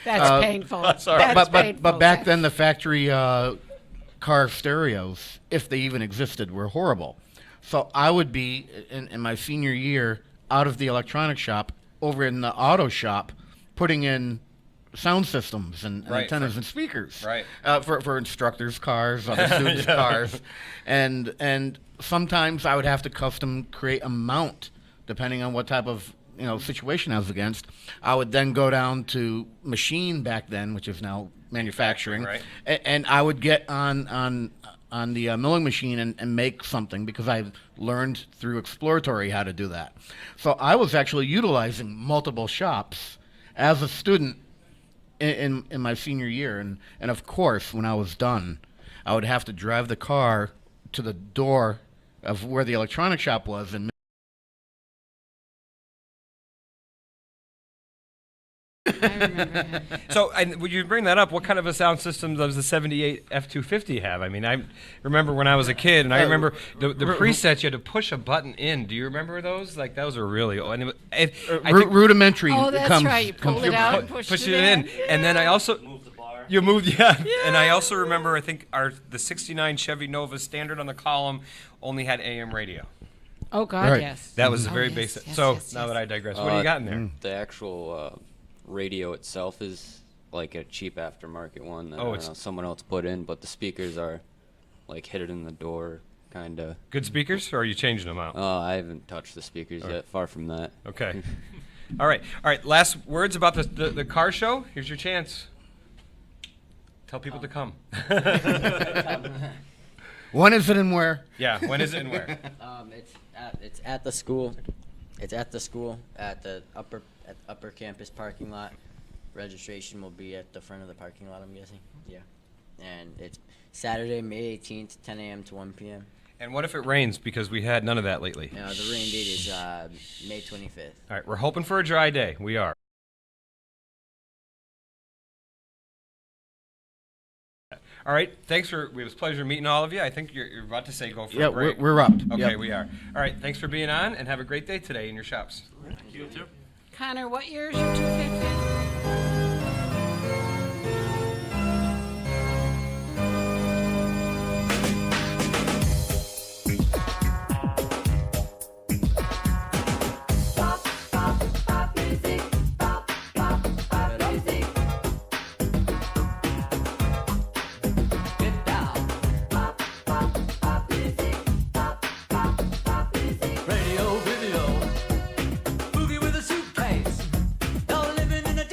That's painful. That's all right. But back then the factory car stereos, if they even existed, were horrible. So I would be in my senior year out of the electronic shop over in the auto shop, putting in sound systems and Right, antennas and speakers. Right. For instructors' cars, other students' cars, and sometimes I would have to custom create a mount depending on what type of situation I was against. I would then go down to machine back then, which is now manufacturing, Right. and I would get on the milling machine and make something because I learned through exploratory how to do that. So I was actually utilizing multiple shops as a student in my senior year, and of course when I was done, I would have to drive the car to the door of where the electronic shop was and So, would you bring that up? What kind of a sound system does the '78 F-250 have? I mean, I remember when I was a kid, and I remember the presets. You had to push a button in. Do you remember those? Like those are really old. And I think rudimentary. Oh, that's comes, right. You pulled it out and pushed push it it in, and then I also you moved, And I also remember, I think the '69 Chevy Nova standard on the column only had AM radio. Oh God, Right. yes. That was Oh, very yes, basic. yes, So yes, now yes. that I digress, what do you got in there? The actual radio itself is like a cheap aftermarket one that Oh, it's- someone else put in, but the speakers are like hit it in the door, kind of. Good speakers, or are you changing them out? I haven't touched the speakers All right. yet. Far from that. Okay. All right. Last words about the car show. Here's your chance. Tell people to come. When is it and where? Yeah, when is it and where? It's at the school. It's at the school at the upper campus parking lot. Registration will be at the front of the parking lot, I'm guessing. Yeah. And it's Saturday, May 18th, 10 a.m. to 1 p.m. And what if it rains? Because we had none of that lately. The rain date is May 25th. All right, we're hoping for a dry day. We are. All right, thanks for. It was a pleasure meeting all of you. I think you're about to say go for Yeah, a break. we're up. Okay, Yep. we are. All right, thanks for being on, and have a great day today in your shops. Thank you too. Connor, what year is your 250? Radio, video, boogie with a suitcase. Y'all living in a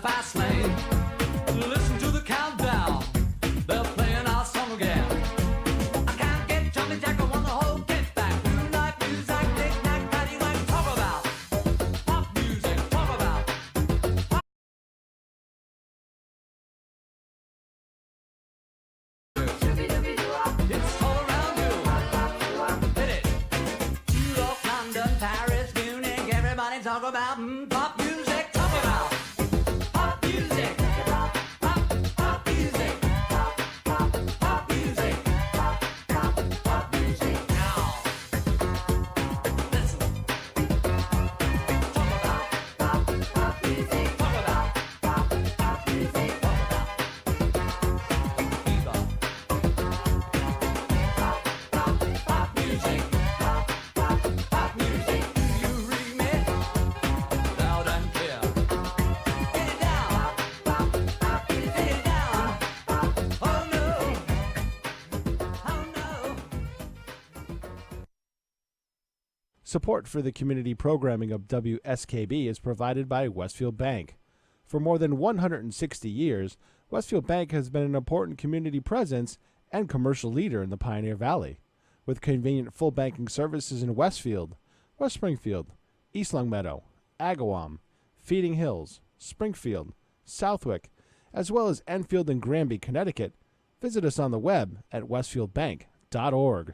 the fast lane. Listen to the countdown. They're playing our song again. I can't get Johnny Jack, I want the whole kit back. New night music, knick-knack, paddywhack. Talk about pop music. Talk about it's all around you. Hit it. New York, London, Paris, Munich. Everybody talk about pop music. Talk about pop music. Pop music. Pop music. Pop music. Now, listen. Talk about pop music. Talk about pop music. Talk about fever. Pop music. Pop music. You read me loud and clear. Get it down. Get it down. Oh no. Oh no. Support for the community programming of WSKB is provided by Westfield Bank. For more than 160 years, Westfield Bank has been an important community presence and commercial leader in the Pioneer Valley. With convenient full banking services in Westfield, West Springfield, East Longmeadow, Agawam, Feeding Hills, Springfield, Southwick, as well as Enfield and Granby, Connecticut, visit us on the web at westfieldbank.org.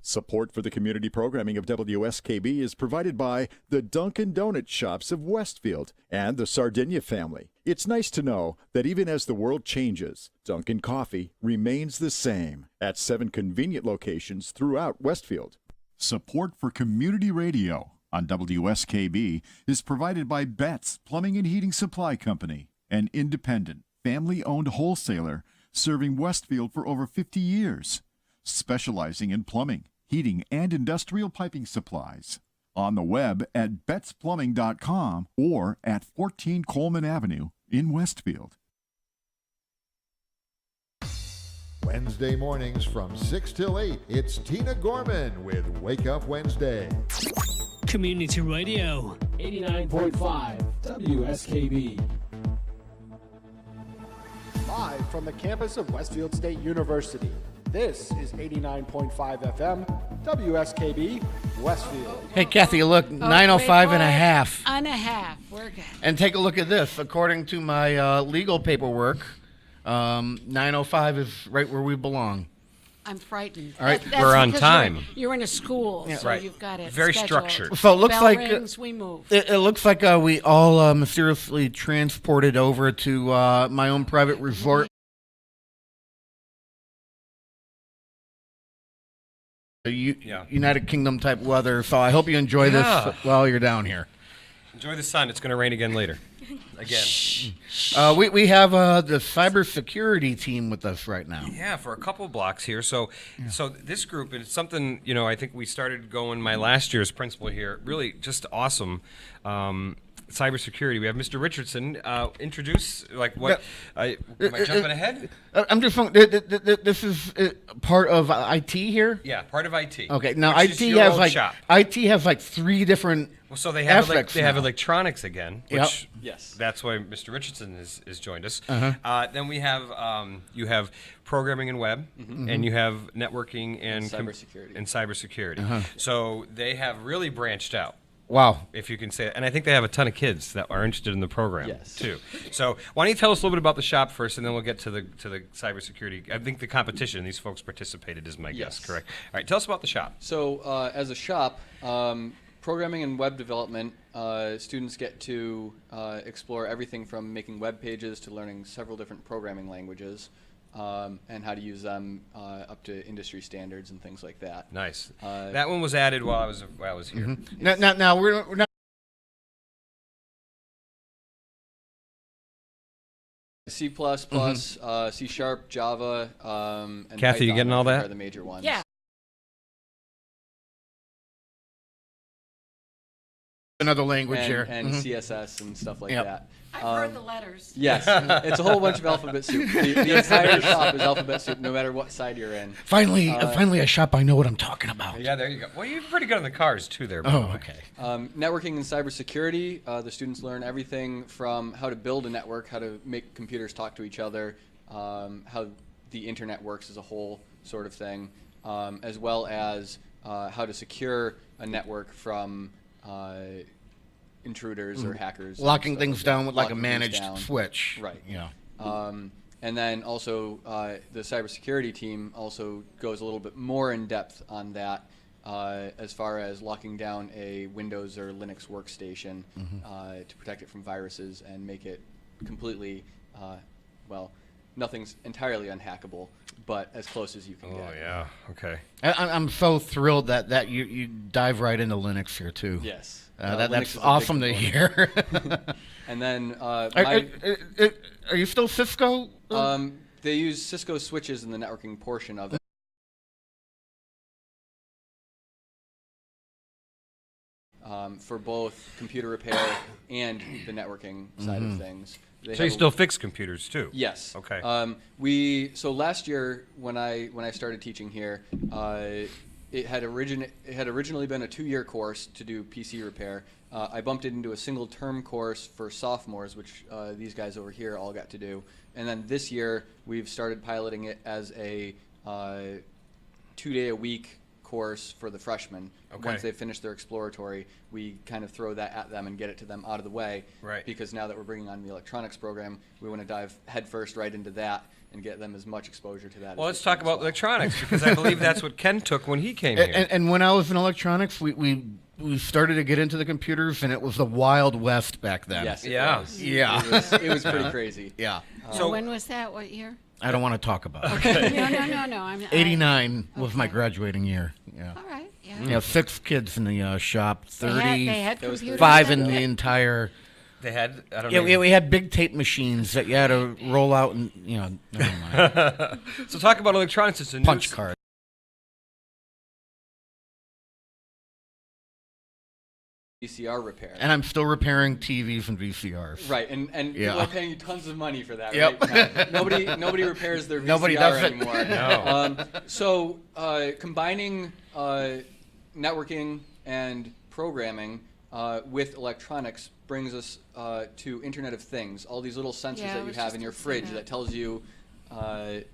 Support for the community programming of WSKB is provided by the Dunkin' Donut Shops of Westfield and the Sardinia family. It's nice to know that even as the world changes, Dunkin' Coffee remains the same at 7 convenient locations throughout Westfield. Support for community radio on WSKB is provided by Betts Plumbing and Heating Supply Company, an independent, family-owned wholesaler serving Westfield for over 50 years, specializing in plumbing, heating, and industrial piping supplies. On the web at bettsplumbing.com or at 14 Coleman Avenue in Westfield. Wednesday mornings from 6 till 8, it's Tina Gorman with Wake Up Wednesday. Community Radio. 89.5 WSKB. Live from the campus of Westfield State University, this is 89.5 FM, WSKB, Westfield. Hey, Kathy, look, 9:05 and a half. And a half. We're good. And take a look at this. According to my legal paperwork, 9:05 is right where we belong. I'm frightened. All right, That's we're on because time. You're in a school, Yeah. so Right. you've got it Very scheduled. structured. So it looks Bell like rings, we move. it looks like we all mysteriously transported over to my own private resort. United Kingdom type weather. So I hope you enjoy Yeah. this while you're down here. Enjoy the sun. It's going to rain again later. Again. We have the cybersecurity team with us right now. Yeah, for a couple blocks here. So this group, and it's something, I think we started going my last year as principal here. Really just awesome. Cybersecurity. We have Mr. Richardson. Introduce, like, what? Am I jumping ahead? I'm just this is part of IT here? Yeah, part of IT. Okay, now Which IT is your has old like shop. IT has like 3 different Well, so they have aspects they have now. electronics again, Yep. which Yes. that's why Mr. Richardson is joined us. Uh-huh. Then we have you have programming and web, and you have networking and cybersecurity. Uh-huh. So they have really branched out. Wow. If you can say it. And I think they have a ton of kids that are interested in the program Yes. too. So why don't you tell us a little bit about the shop first, and then we'll get to the cybersecurity. I think the competition, these folks participated is my guess, Yes. correct? All right, tell us about the shop. So as a shop, programming and web development, students get to explore everything from making web pages to learning several different programming languages and how to use them up to industry standards and things like that. Nice. That one was added while I was here. Now we're not. C++, C Sharp, Java, and Kathy, you Python, getting all I think, that? are the major ones. Yeah. Another language here. and CSS and stuff like Yep. that. I've heard the letters. Yes, it's a whole bunch of alphabet soup. The entire shop is alphabet soup, no matter what side you're in. Finally a shop I know what I'm talking about. Yeah, there you go. Well, you're pretty good on the cars too, there. By Oh, the way. okay. Networking and cybersecurity, the students learn everything from how to build a network, how to make computers talk to each other, how the internet works as a whole sort of thing, as well as how to secure a network from intruders or hackers. Locking things like down that. with like a Locking things managed down. switch. Right. Yeah. And then also the cybersecurity team also goes a little bit more in depth on that as far as locking down a Windows or Linux workstation to protect it from viruses and make it completely, well, nothing's entirely unhackable, but as close as you can get. Oh yeah. Okay. I'm so thrilled that you dive right into Linux here too. Yes. That's Linux is a big awesome to hear. And then Are you still Cisco? they use Cisco switches in the networking portion of it. For both computer repair and the networking side of things. So you still fix computers too? Yes. Okay. So last year when I started teaching here, it had originally been a 2-year course to do PC repair. I bumped it into a single term course for sophomores, which these guys over here all got to do. And then this year we've started piloting it as a 2-day-a-week course for the freshmen. Okay. Once they finish their exploratory, we kind of throw that at them and get it to them out of the way. Right. Because now that we're bringing on the electronics program, we want to dive headfirst right into that and get them as much exposure to that. Well, as let's we talk can about as well. electronics because I believe that's what Ken took when he came here. And when I was in electronics, we started to get into the computers, and it was the Wild West back then. Yes, it Yeah. was. Yeah. It was pretty crazy. Yeah. So when was that? What year? I don't want to talk about it. Okay. No. 89 was my graduating year. Yeah. All right. Yeah. Yeah, 6 kids in the shop, They had computers 35 then? in the entire. They had. I don't Yeah, know. we had big tape machines that you had to roll out and never mind. So talk about electronics. It's a Punch new card. VCR repair. And I'm still repairing TVs and VCRs. Right, and Yeah. people are paying you tons of money for that. Yep. Right? Nobody repairs their VCR Nobody does it. anymore. No. So combining networking and programming with electronics brings us to Internet of Things. All these little sensors Yeah, I that you was have just in your gonna say fridge that. that tells you. Turn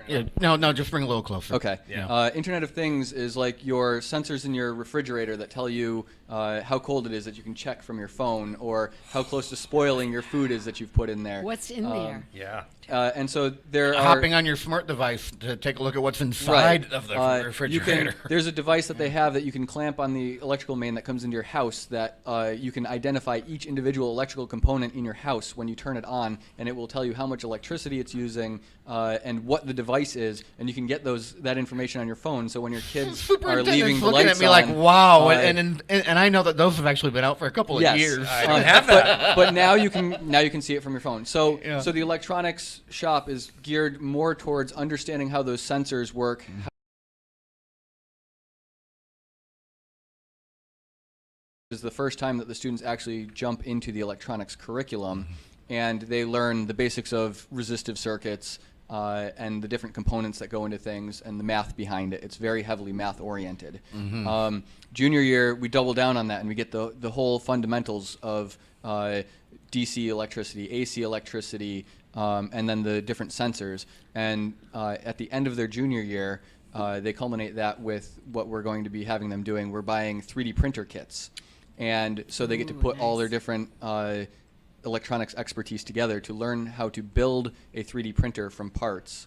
it Yeah, on. no, just bring a little closer. Okay. Yeah. Internet of Things is like your sensors in your refrigerator that tell you how cold it is that you can check from your phone, or how close to spoiling your food is that you've put in there. What's in there? Yeah. And so there are Hopping on your smart device to take a look at what's inside of the refrigerator. There's a device that they have that you can clamp on the electrical main that comes into your house that you can identify each individual electrical component in your house when you turn it on, and it will tell you how much electricity it's using and what the device is, and you can get that information on your phone. So when your kids are leaving the looking lights at me on, like, wow, and I know that those have actually been out for a couple of yes. years. I don't have that. But now you can see it from your phone. So so the electronics shop is geared more towards understanding how those sensors work. This is the first time that the students actually jump into the electronics curriculum, and they learn the basics of resistive circuits and the different components that go into things and the math behind it. It's very heavily math oriented. Junior year, we double down on that, and we get the whole fundamentals of DC electricity, AC electricity, and then the different sensors. And at the end of their junior year, they culminate that with what we're going to be having them doing. We're buying 3D printer kits. And so they get to put all their different electronics expertise together to learn how to build a 3D printer from parts,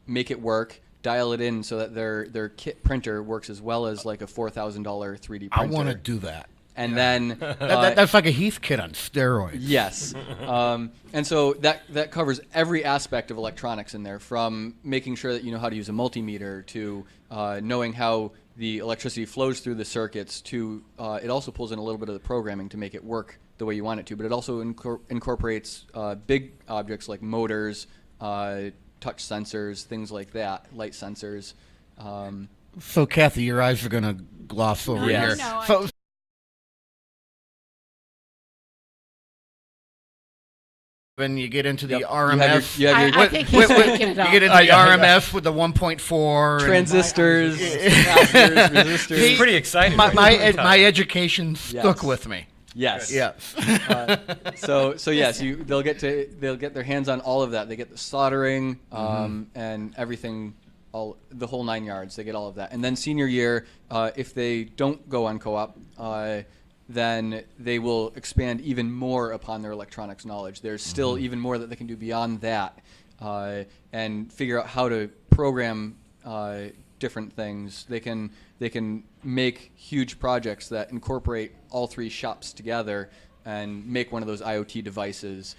make it work, dial it in so that their kit printer works as well as like a $4,000 3D printer. I want to do that. And then that's like a Heath kit on steroids. Yes, and so that covers every aspect of electronics in there, from making sure that you know how to use a multimeter to knowing how the electricity flows through the circuits. To it also pulls in a little bit of the programming to make it work the way you want it to. But it also incorporates big objects like motors, touch sensors, things like that, light sensors. So, Kathy, your eyes are going to gloss over Yes. here. No, So, Then you get into the Yep. RMS. You have your- I think he's making it up. You get into the RMS with the 1.4 and- transistors, capacitors, resistors. It's pretty exciting. My education stuck Yes. with me. Yes. Yes. So yes, they'll get their hands on all of that. They get the soldering and everything, the whole 9 yards. They get all of that. And then senior year, if they don't go on co-op, then they will expand even more upon their electronics knowledge. There's still even more that they can do beyond that, and figure out how to program different things. They can make huge projects that incorporate all three shops together and make one of those IoT devices,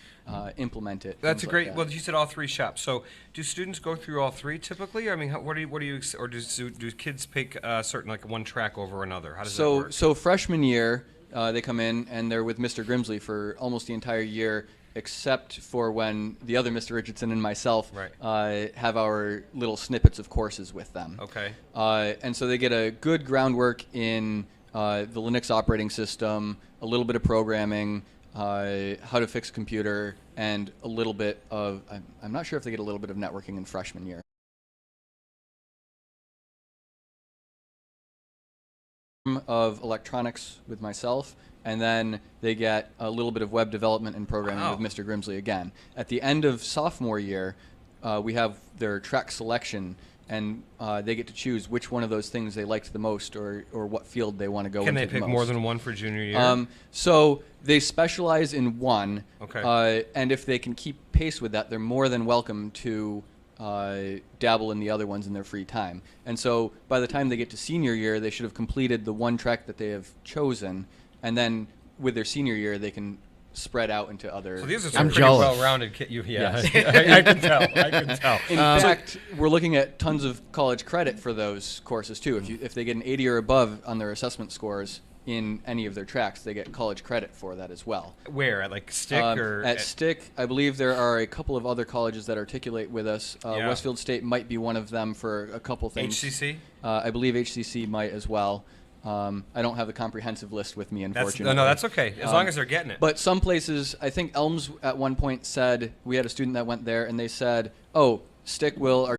implement it. That's a things great. like Well, you said all three shops. So, do students go through all three typically? I mean, what do you, or do kids pick certain like one track over another? How does that work? So freshman year, they come in and they're with Mr. Grimsley for almost the entire year, except for when the other Mr. Richardson and myself have our little snippets of courses with them. Okay. And so they get a good groundwork in the Linux operating system, a little bit of programming, how to fix a computer, and a little bit of, I'm not sure if they get a little bit of networking in freshman year. Of electronics with myself, and then they get a little bit of web development and programming with Mr. Grimsley again. At the end of sophomore year, we have their track selection, and they get to choose which one of those things they liked the most, or what field they want to go into. Can they the pick most. more than one for junior year? So they specialize in one, Okay. and if they can keep pace with that, they're more than welcome to dabble in the other ones in their free time. And so by the time they get to senior year, they should have completed the one track that they have chosen, and then with their senior year, they can spread out into other. So these are some pretty well-rounded kids. Yeah, I can tell. I can tell. In fact, we're looking at tons of college credit for those courses too. If they get an 80 or above on their assessment scores in any of their tracks, they get college credit for that as well. Where, at like Stick or at Stick? I believe there are a couple of other colleges that articulate with us. Yeah. Westfield State might be one of them for a couple things. HCC? I believe HCC might as well. I don't have the comprehensive list with me, unfortunately. No, that's okay, as long as they're getting it. But some places, I think Elms at one point said, we had a student that went there, and they said, oh, Stick will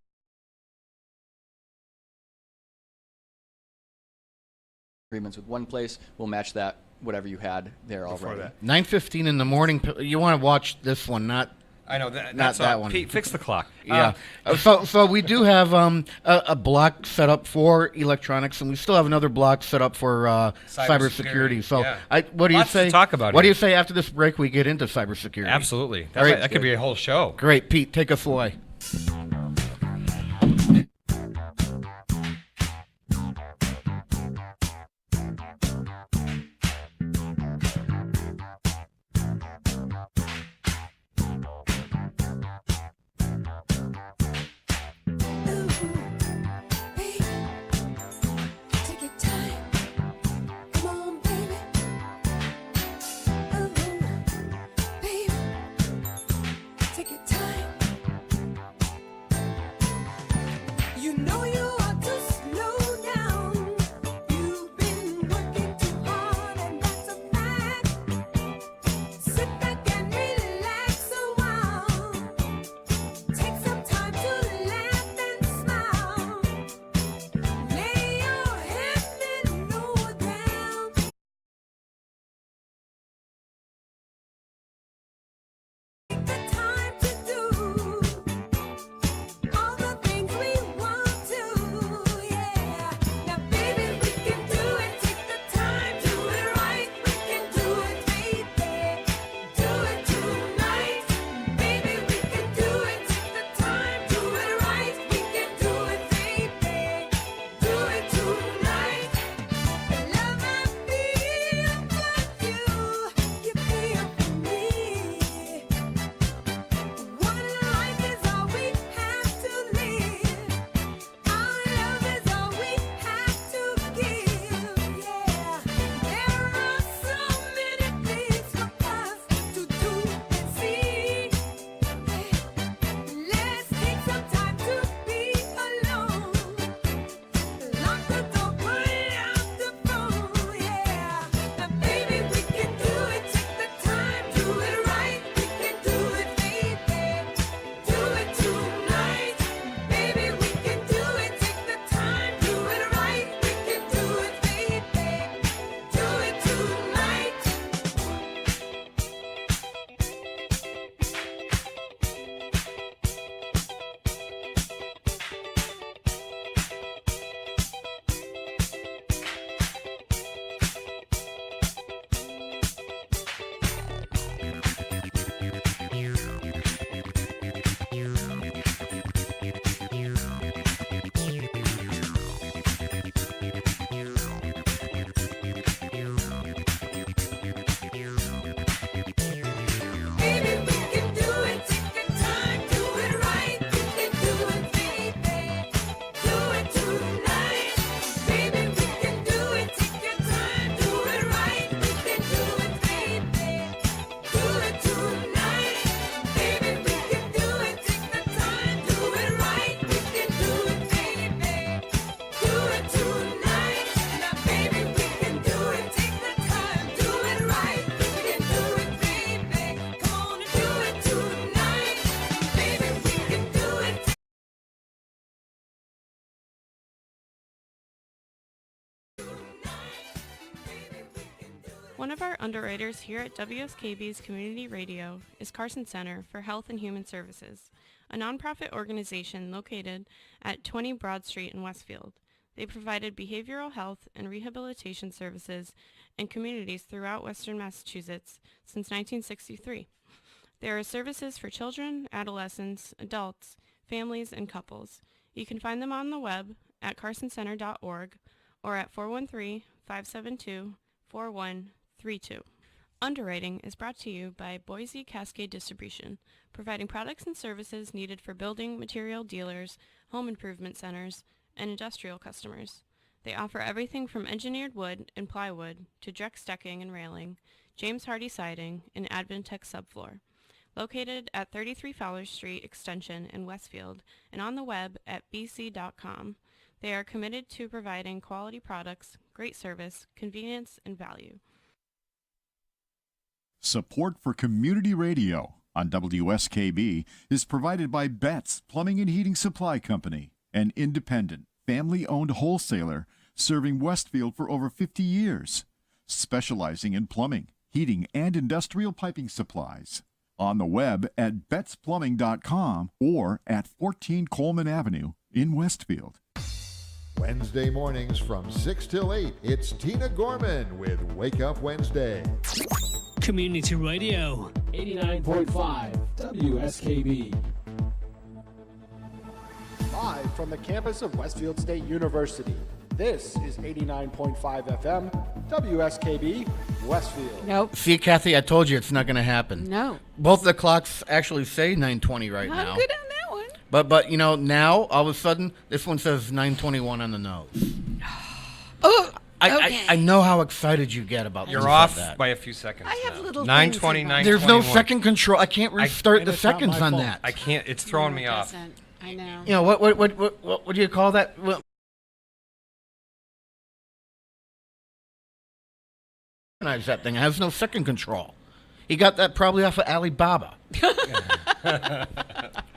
agreements with one place, we'll match that, whatever you had there already. 9:15 in the morning. You want to watch this one, not. I know that. Not That's that one. Pete, fix the clock. Yeah. So we do have a block set up for electronics, and we still have another block set up for cybersecurity. So yeah. what do you Lots say? to talk about What do here. you say after this break? We get into cybersecurity. Absolutely. All right. That could be a whole show. Great, Pete. Take us away. One of our underwriters here at WSKB's Community Radio is Carson Center for Health and Human Services, a nonprofit organization located at 20 Broad Street in Westfield. They provided behavioral health and rehabilitation services in communities throughout Western Massachusetts since 1963. There are services for children, adolescents, adults, families, and couples. You can find them on the web at carsoncenter.org or at 413-572-4132. Underwriting is brought to you by Boise Cascade Distribution, providing products and services needed for building material dealers, home improvement centers, and industrial customers. They offer everything from engineered wood and plywood to Drex decking and railing, James Hardy siding, and Advantech subfloor. Located at 33 Fowler Street Extension in Westfield and on the web at bc.com, they are committed to providing quality products, great service, convenience, and value. Support for community radio on WSKB is provided by Betts Plumbing and Heating Supply Company, an independent, family-owned wholesaler serving Westfield for over 50 years, specializing in plumbing, heating, and industrial piping supplies. On the web at bettsplumbing.com or at 14 Coleman Avenue in Westfield. Wednesday mornings from 6 till 8, it's Tina Gorman with Wake Up Wednesday. Community Radio. 89.5 WSKB. Live from the campus of Westfield State University, this is 89.5 FM, WSKB, Westfield. Nope. See, Kathy, I told you it's not going to happen. No. Both the clocks actually say 9:20 right I'm now. good on that one. But you know, now all of a sudden this one says 9:21 on the nose. Oh, okay. I know how excited you get about You're things off like that. by a few seconds. I have now. little 9:20, things 9:21. There's no second control. I can't restart the seconds on that. I can't. It's throwing me off. I know. You know what do you call that? Well, that thing. It has no second control. He got that probably off of Alibaba.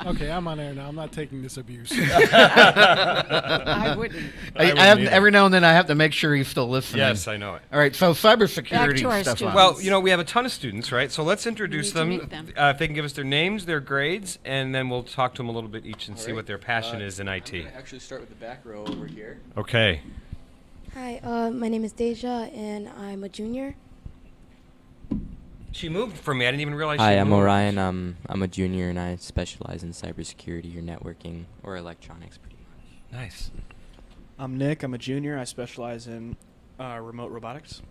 Okay, I'm on air now. I'm not taking this abuse. I wouldn't. I have, every now and then I have to make sure he's still listening. Yes, I know it. All right, so cybersecurity Back to our stuff. students. Well, you know, we have a ton of students, right? So let's introduce We need to them. meet them. If they can give us their names, their grades, and then we'll talk to them a little bit each and see All what right. their passion is in IT. I'm gonna actually start with the back row over here. Okay. Hi, my name is Deja, and I'm a junior. She moved for me. I didn't even realize Hi, she I'm moved. Orion. I'm a junior and I specialize in cybersecurity or networking or electronics pretty much. Nice. I'm Nick. I'm a junior. I specialize in remote robotics.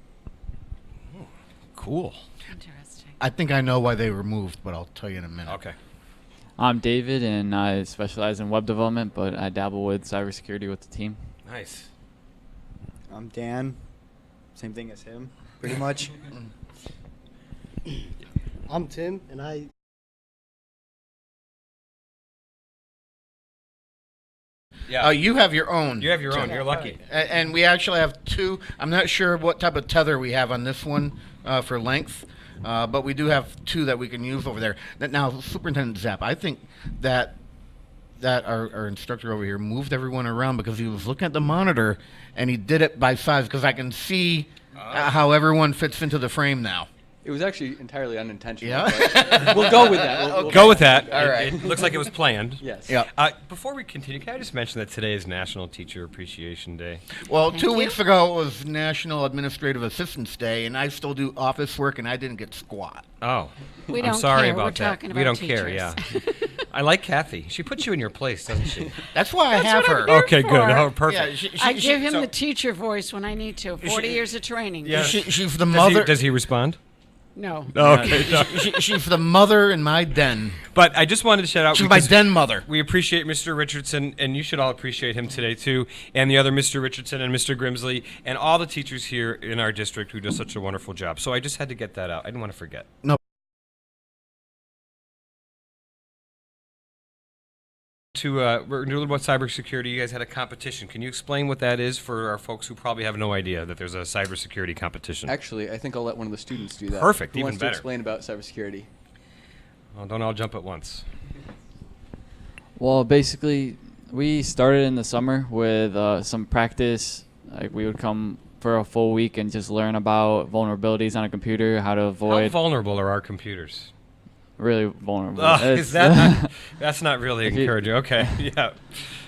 Cool. Interesting. I think I know why they were moved, but I'll tell you in a minute. Okay. I'm David, and I specialize in web development, but I dabble with cybersecurity with the team. Nice. I'm Dan. Same thing as him, pretty much. I'm Tim, and I. Yeah. You have your own. You have your own. You're lucky. And we actually have two. I'm not sure what type of tether we have on this one for length, but we do have two that we can use over there. Now, Superintendent Zapp, I think that our instructor over here moved everyone around because he was looking at the monitor and he did it by size because I can see how everyone fits into the frame now. It was actually entirely unintentional. Yeah? but we'll go with that. We'll Go with that. All right. It looks like it was planned. Yes. Yeah. Before we continue, can I just mention that today is National Teacher Appreciation Day? Well, 2 weeks ago it was National Administrative Assistance Day, and I still do office work, and I didn't get squat. Oh, We I'm don't sorry care. We're about that. talking We about don't care. teachers. Yeah. I like Kathy. She puts you in your place, doesn't she? That's why I have what I'm her. here Okay, for. good. Oh, perfect. Yeah, I give him so- the teacher voice when I need to. 40 years of training. Yeah. She's the mother. Does he respond? No. Okay. no. She's the mother in my den. But I just wanted to shout out. She's my because den mother. We appreciate Mr. Richardson, and you should all appreciate him today too, and the other Mr. Richardson and Mr. Grimsley, and all the teachers here in our district who do such a wonderful job. So I just had to get that out. I didn't want to forget. No. We're going to do a little about cybersecurity. You guys had a competition. Can you explain what that is for our folks who probably have no idea that there's a cybersecurity competition? Actually, I think I'll let one of the students do that. Perfect, Who even wants better. to explain about cybersecurity? Well, don't all jump at once. Well, basically, we started in the summer with some practice. Like we would come for a full week and just learn about vulnerabilities on a computer, how to How avoid. vulnerable are our computers? Really vulnerable. Is that that's not really encouraging? Okay, yeah.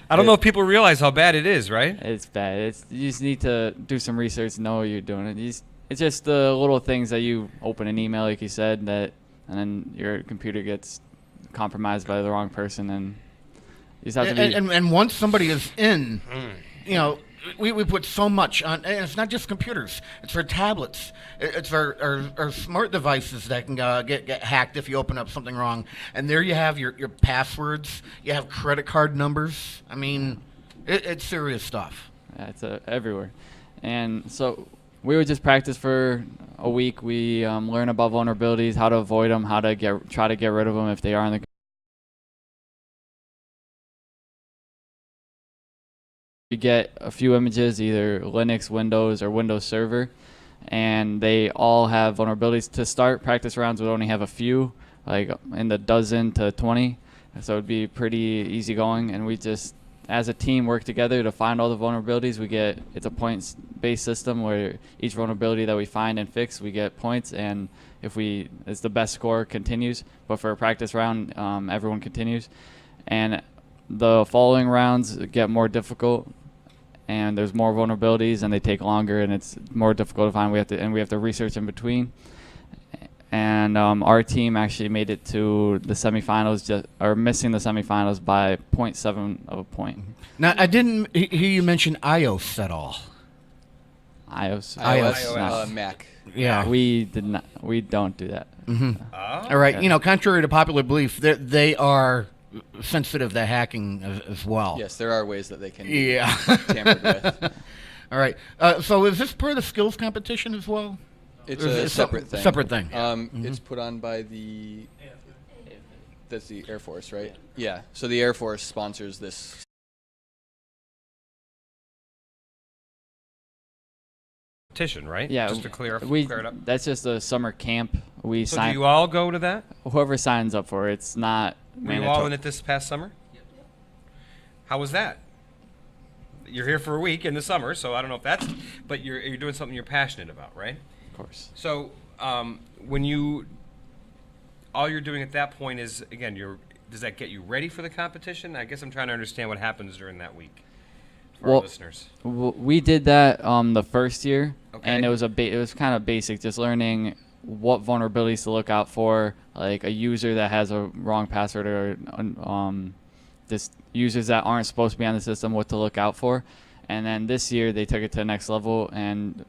I don't know if people realize how bad it is, right? It's bad. You just need to do some research, know what you're doing. It's just the little things that you open an email, like you said, and then your computer gets compromised by the wrong person, and you just have to be. And once somebody is in, we put so much on, and it's not just computers. It's our tablets. It's our smart devices that can get hacked if you open up something wrong. And there you have your passwords. You have credit card numbers. I mean, it's serious stuff. Yeah, it's everywhere. And so we would just practice for a week. We learn about vulnerabilities, how to avoid them, how to try to get rid of them if they are in the. We get a few images, either Linux, Windows, or Windows Server, and they all have vulnerabilities. To start, practice rounds would only have a few, like in the dozen to 20, so it would be pretty easy going. And we just, as a team, work together to find all the vulnerabilities. It's a points-based system where each vulnerability that we find and fix, we get points, and if it's the best score continues. But for a practice round, everyone continues, and the following rounds get more difficult, and there's more vulnerabilities, and they take longer, and it's more difficult to find. We have to research in between. And our team actually made it to the semifinals, missing the semifinals by 0.7 of a point. Now, I didn't hear you mention iOS at all. iOS, Mac. Yeah, we did not. We don't do that. Mm-hmm. All right, contrary to popular belief, they are sensitive to hacking as well. Yes, there are ways that they can be tampered with. All right. So is this part of the skills competition as well? It's a separate thing. Separate thing. It's put on by that's the Air Force, right? Yeah. So the Air Force sponsors this. Competition, right? Yeah. Just to clear it up. That's just a summer camp. So do you all go to that? Whoever signs up for it. It's not Were mandatory. you all in it this past summer? Yep. How was that? You're here for a week in the summer, so I don't know if that's, but you're doing something you're passionate about, right? Of course. So all you're doing at that point is, again, does that get you ready for the competition? I guess I'm trying to understand what happens during that week for our listeners. We did that the first year, Okay. and it was kind of basic, just learning what vulnerabilities to look out for, like a user that has a wrong password, or just users that aren't supposed to be on the system, what to look out for. And then this year they took it to the next level and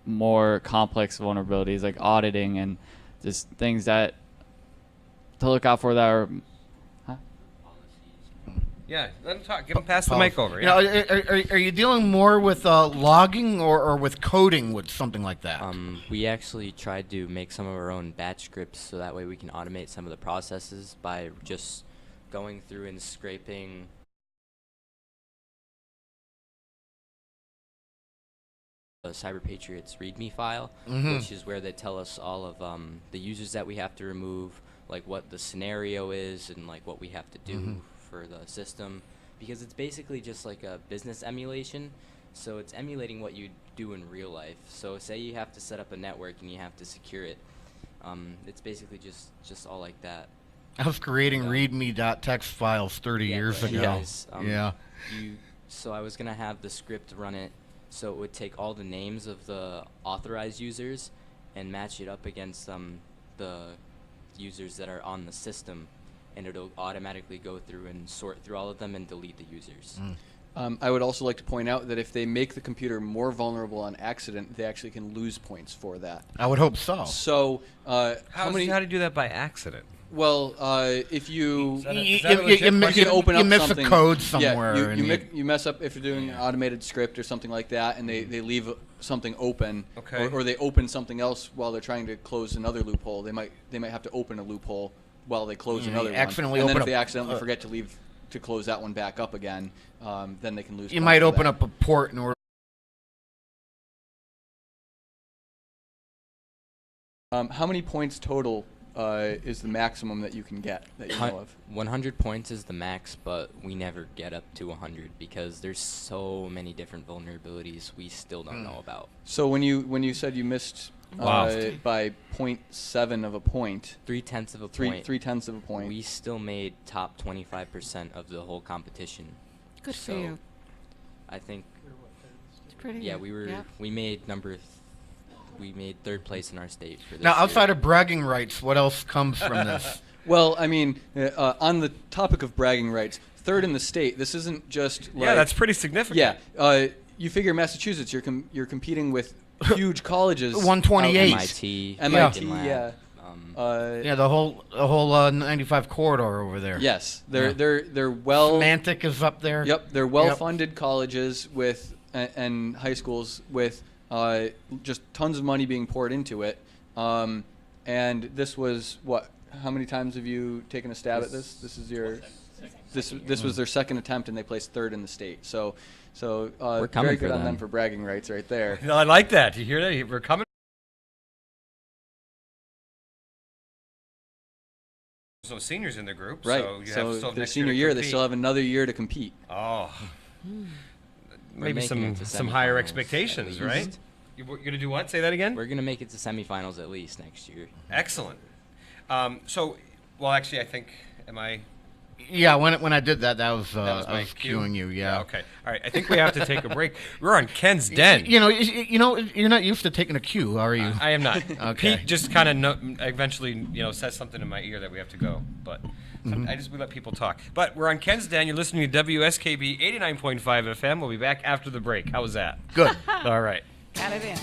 more complex vulnerabilities like auditing and just things that to look out for that are. Yeah, let him talk. Give him pass the mic over. Yeah. Yeah. Are you dealing more with logging or with coding with something like that? We actually tried to make some of our own batch scripts so that way we can automate some of the processes by just going through and scraping the Cyber Patriots README file, which is where they tell us all of the users that we have to remove, like what the scenario is and like what we have to do for the system, because it's basically just like a business emulation. So it's emulating what you do in real life. So say you have to set up a network and you have to secure it. It's basically just all like that. I was creating readme.txt files 30 years ago. So I was going to have the script run it so it would take all the names of the authorized users and match it up against the users that are on the system, and it'll automatically go through and sort through all of them and delete the users. I would also like to point out that if they make the computer more vulnerable on accident, they actually can lose points for that. I would hope so. So How do you do that by accident? Well, if you you miss a code somewhere. You mess up if you're doing an automated script or something like that, and they leave something open, or they open something else while they're trying to close another loophole. They might have to open a loophole while they close another one. And then if they accidentally forget to close that one back up again, then they can lose. You might open up a port in order. How many points total is the maximum that you can get that you know of? 100 points is the max, but we never get up to 100 because there's so many different vulnerabilities we still don't know about. So when you said you missed by 0.7 of a point, 3/10 of a point, 3/10 of a point, we still made top 25% of the whole competition. Good for you. I think. It's pretty Yeah, good. we made we made 3rd place in our state for this Now, outside year. of bragging rights, what else comes from this? Well, I mean, on the topic of bragging rights, 3rd in the state. This isn't just like, that's pretty significant. Yeah, you figure Massachusetts, you're competing with huge colleges. 128. MIT, yeah. Yeah, the whole 95 corridor over there. Yes, they're well. Semantic is up there. Yep, they're well-funded colleges with and high schools with just tons of money being poured into it. And this was what? How many times have you taken a stab at this? This is your. This was their 2nd attempt, and they placed 3rd in the state. So We're coming very for good on them. them for bragging rights right there. No, I like that. You hear that? We're coming. There's no seniors in the group, Right. so you So have still their next senior to year, they compete. still have another year to compete. Oh. We're Maybe making it to some higher semifinals expectations, at right? least. You're gonna do what? Say that again. We're gonna make it to semifinals at least next year. Excellent. Well, actually, I think am I? Yeah, when I did that, I was my cue? cueing you. Yeah. Okay. All right. I think we have to take a break. We're on Ken's Den. You know, you're not used to taking a cue, are you? I am not. Okay. Pete just kind of eventually, says something in my ear that we have to go. But we let people talk. But we're on Ken's Den. You're listening to WSKB 89.5 FM. We'll be back after the break. How was that? Good. All right. Got it in.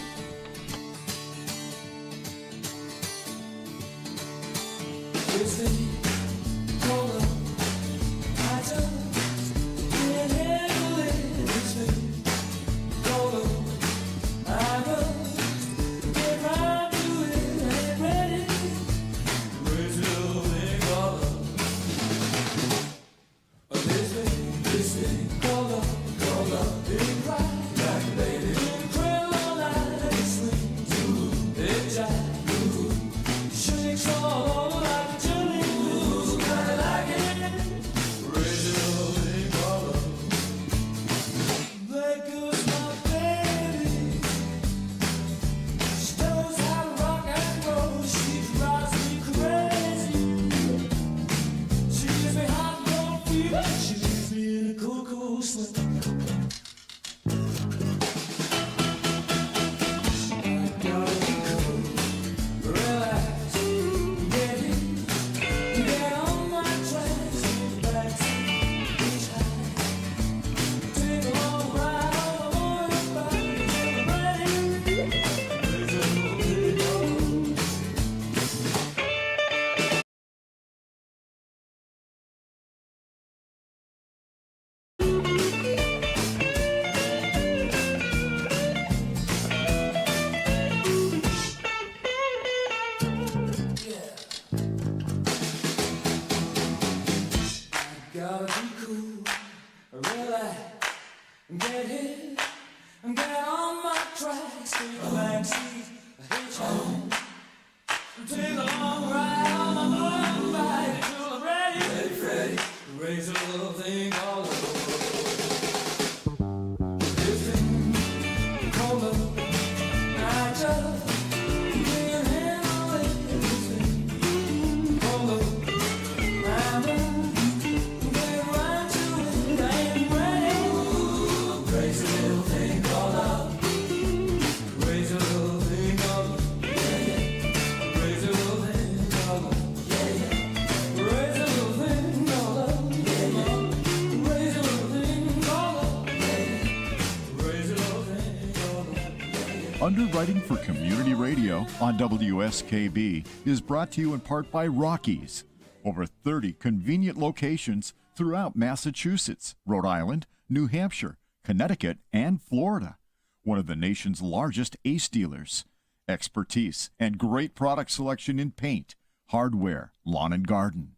Underwriting for Community Radio on WSKB is brought to you in part by Rockies. Over 30 convenient locations throughout Massachusetts, Rhode Island, New Hampshire, Connecticut, and Florida. One of the nation's largest ACE dealers. Expertise and great product selection in paint, hardware, lawn and garden.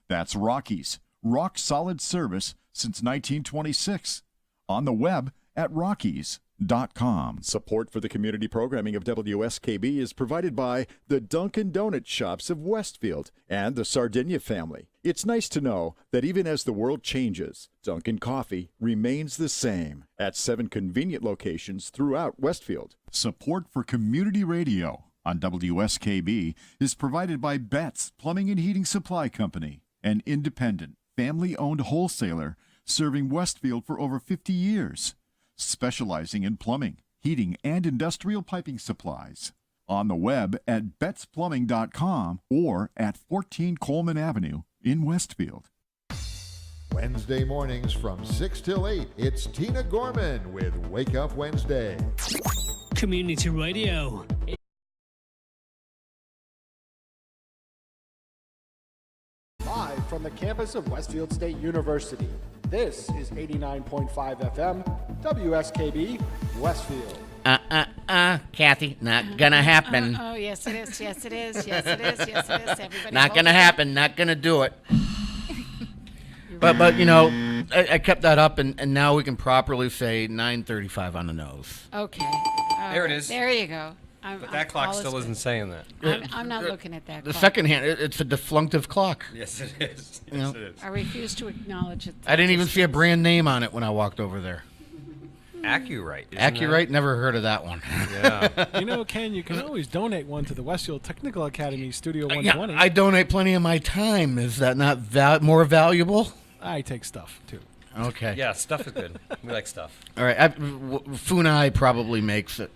That's Rockies. Rock solid service since 1926. On the web at Rockies.com. Support for the community programming of WSKB is provided by the Dunkin' Donut Shops of Westfield and the Sardinia family. It's nice to know that even as the world changes, Dunkin' Coffee remains the same at 7 convenient locations throughout Westfield. Support for community radio on WSKB is provided by Betts Plumbing and Heating Supply Company, an independent, family-owned wholesaler serving Westfield for over 50 years. Specializing in plumbing, heating, and industrial piping supplies. On the web at bettsplumbing.com or at 14 Coleman Avenue in Westfield. Wednesday mornings from 6 till 8, it's Tina Gorman with Wake Up Wednesday. Community radio. Live from the campus of Westfield State University, this is 89.5 FM, WSKB, Westfield. Kathy, not gonna happen. Oh, yes, it is. Yes, it is. Yes, it is. Yes, it is. Everybody Not gonna happen. Not gonna do it. But you know, I kept that up, and now we can properly say 9:35 on the nose. Okay. All There it right. is. There you go. But that clock still isn't saying that. I'm not looking at that The clock. second hand, it's a deflunctive clock. Yes, it is. You know? Yes, it is. I refuse to acknowledge it. I didn't even see a brand name on it when I walked over there. Accurite. Accurite? Never heard of that one. Yeah. You know, Ken, you can always donate one to the Westfield Technical Academy Studio Yeah, 120. I donate plenty of my time. Is that not more valuable? I take stuff, too. Okay. Yeah, stuff is good. We like stuff. All right. Funai probably makes it.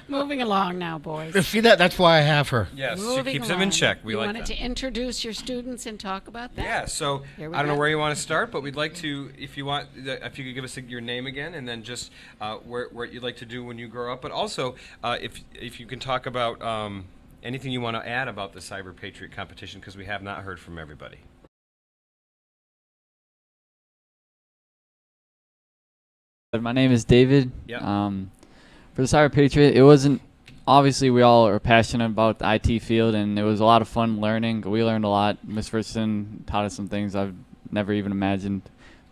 Moving along now, boys. See that? That's why I have her. Yes, she Moving keeps them in along. check. We you like wanted that. to introduce your students and talk about that? Yeah, so Here we I don't know go. where you want to start, but we'd like to, if you want, if you could give us your name again, and then just what you'd like to do when you grow up. But also, if you can talk about anything you want to add about the Cyber Patriot competition, because we have not heard from everybody. My name is David. Yep. For the Cyber Patriot, it wasn't, obviously we all are passionate about the IT field, and it was a lot of fun learning. We learned a lot. Ms. Richardson taught us some things I've never even imagined.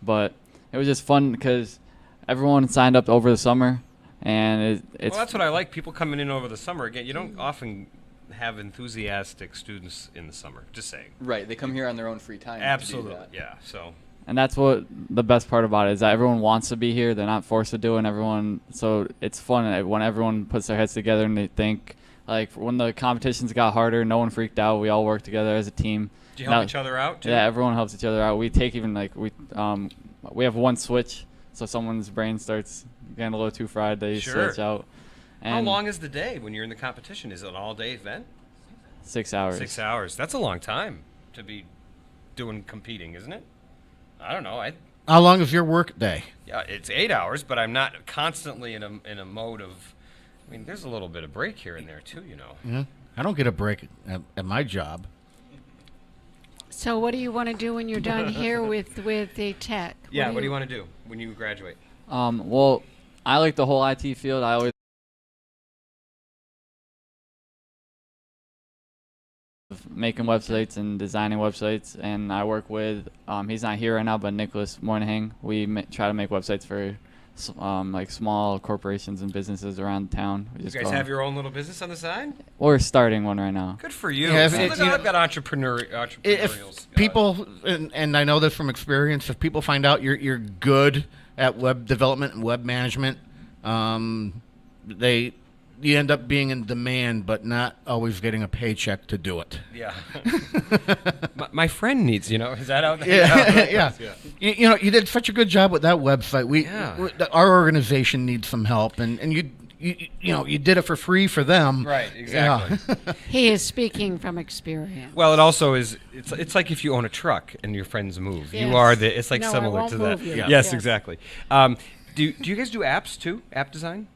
But it was just fun because everyone signed up over the summer, and it's... Well, that's what I like, people coming in over the summer. Again, you don't often have enthusiastic students in the summer, just saying. Right, they come here on their own free time. Absolutely, To do that. yeah, so... And that's what the best part about it is that everyone wants to be here. They're not forced to do it. And everyone, so it's fun when everyone puts their heads together and they think. Like when the competitions got harder, no one freaked out. We all worked together as a team. Do you help each other out, too? Yeah, everyone helps each other out. We take even like we have one switch, so someone's brain starts getting a little too fried. They switch out. How long is the day when you're in the competition? Is it an all-day event? 6 hours. 6 hours. That's a long time to be competing, isn't it? I don't know. How long is your work day? Yeah, it's 8 hours, but I'm not constantly in a mode of. I mean, there's a little bit of break here and there too, you know. Yeah, I don't get a break at my job. So what do you want to do when you're done here with the tech? Yeah, what do you want to do when you graduate? Well, I like the whole IT field. I always making websites and designing websites, and I work with he's not here right now, but Nicholas Moynihan. We try to make websites for like small corporations and businesses around town. You guys have your own little business on the side? We're starting one right now. Good for you. Yeah, I've got entrepreneurials. If people, and I know this from experience, if people find out you're good at web development and web management, you end up being in demand, but not always getting a paycheck to do it. Yeah. my friend needs, is that out there? Yeah. You did such a good job with that website. Our organization needs some help, and you did it for free for them. Right, exactly. Yeah. He is speaking from experience. Well, it also is. It's like if you own a truck and your friends move. Yes. You are the. It's like No, I similar won't to that. move you. Yes, Yes. exactly. Do you guys do apps too? App design?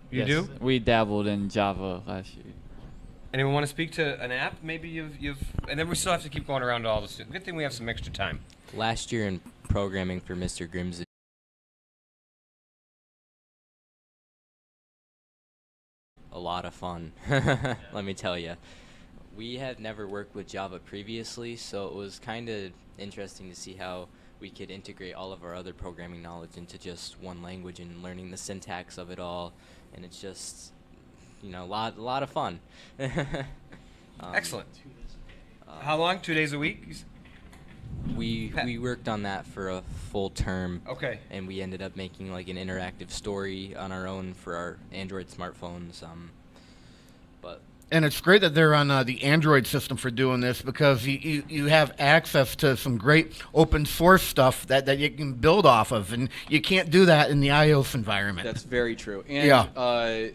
You Yes, do? We dabbled in Java last year. Anyone want to speak to an app? Maybe you've, and then we still have to keep going around to all the students. Good thing we have some extra time. Last year in programming for Mr. Grimm's, a lot of fun. Let me tell you. We had never worked with Java previously, so it was kind of interesting to see how we could integrate all of our other programming knowledge into just one language and learning the syntax of it all, and it's just, you know, a lot of fun. Excellent. How long? 2 days a week? We worked on that for a full term. Okay. And we ended up making like an interactive story on our own for our Android smartphones. But And it's great that they're on the Android system for doing this, because you have access to some great open source stuff that you can build off of, and you can't do that in the iOS environment. That's very true. And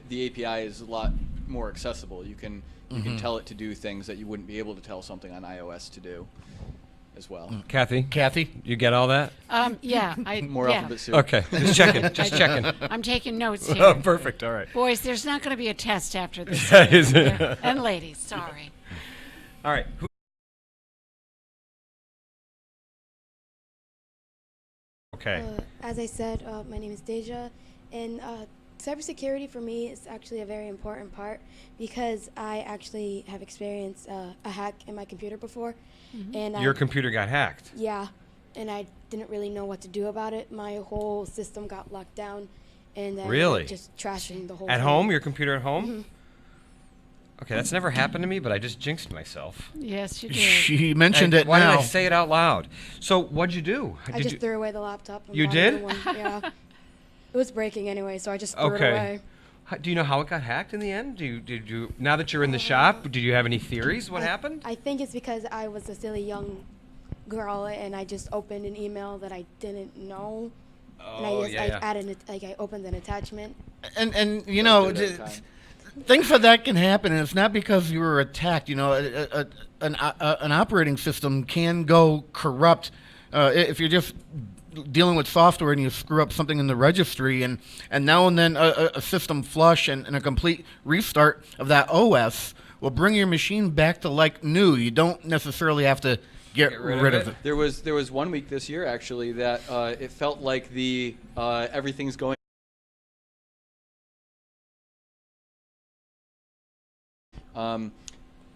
the API is a lot more accessible. You can tell it to do things that you wouldn't be able to tell something on iOS to do as well. Kathy, you get all that? Yeah. More yeah. alphabet soup. Okay, just checking. I'm taking notes here. Oh, perfect. All right. Boys, there's not going to be a test after this. Is it? Yeah. And ladies, sorry. All right. Okay. As I said, my name is Deja, and cybersecurity for me is actually a very important part, because I actually have experienced a hack in my computer before. And Your computer got hacked? Yeah, and I didn't really know what to do about it. My whole system got locked down, and then Really? just trashing the whole At thing. home? Your computer at home? Mhm. Okay, that's never happened to me, but I just jinxed myself. Yes, you did. She mentioned it Why now. did I say it out loud? So what'd you do? I just threw away the laptop. And You bought a new did? one. Yeah. It was breaking anyway, so I just threw it Okay. away. Do you know how it got hacked in the end? Did you now that you're in the shop, did you have any theories what happened? I think it's because I was a silly young girl, and I just opened an email that I didn't know. And I added I opened an attachment. And you know, things like that can happen, and it's not because you were attacked. You know, an operating system can go corrupt if you're just dealing with software and you screw up something in the registry, and now and then a system flush and a complete restart of that OS will bring your machine back to like new. You don't necessarily have to get rid of it. There was 1 week this year actually that it felt like the everything's going.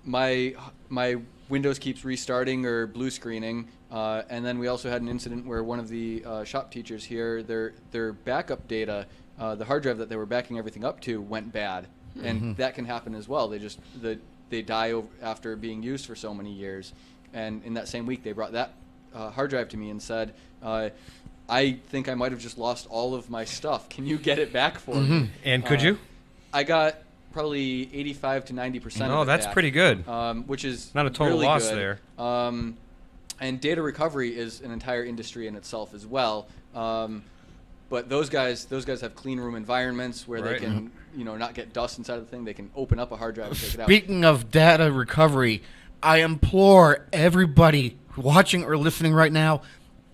My Windows keeps restarting or blue screening, and then we also had an incident where one of the shop teachers here, their backup data, the hard drive that they were backing everything up to, went bad, and that can happen as well. They die after being used for so many years, and in that same week they brought that hard drive to me and said, I think I might have just lost all of my stuff. Can you get it back for me? And could you? I got probably 85 to 90%. Oh, of it that's back, pretty good. Which is not a total really loss good. there. And data recovery is an entire industry in itself as well. But those guys have clean room environments where they can, not get dust inside of the thing. They can open up a hard drive and take it out. Speaking of data recovery, I implore everybody watching or listening right now,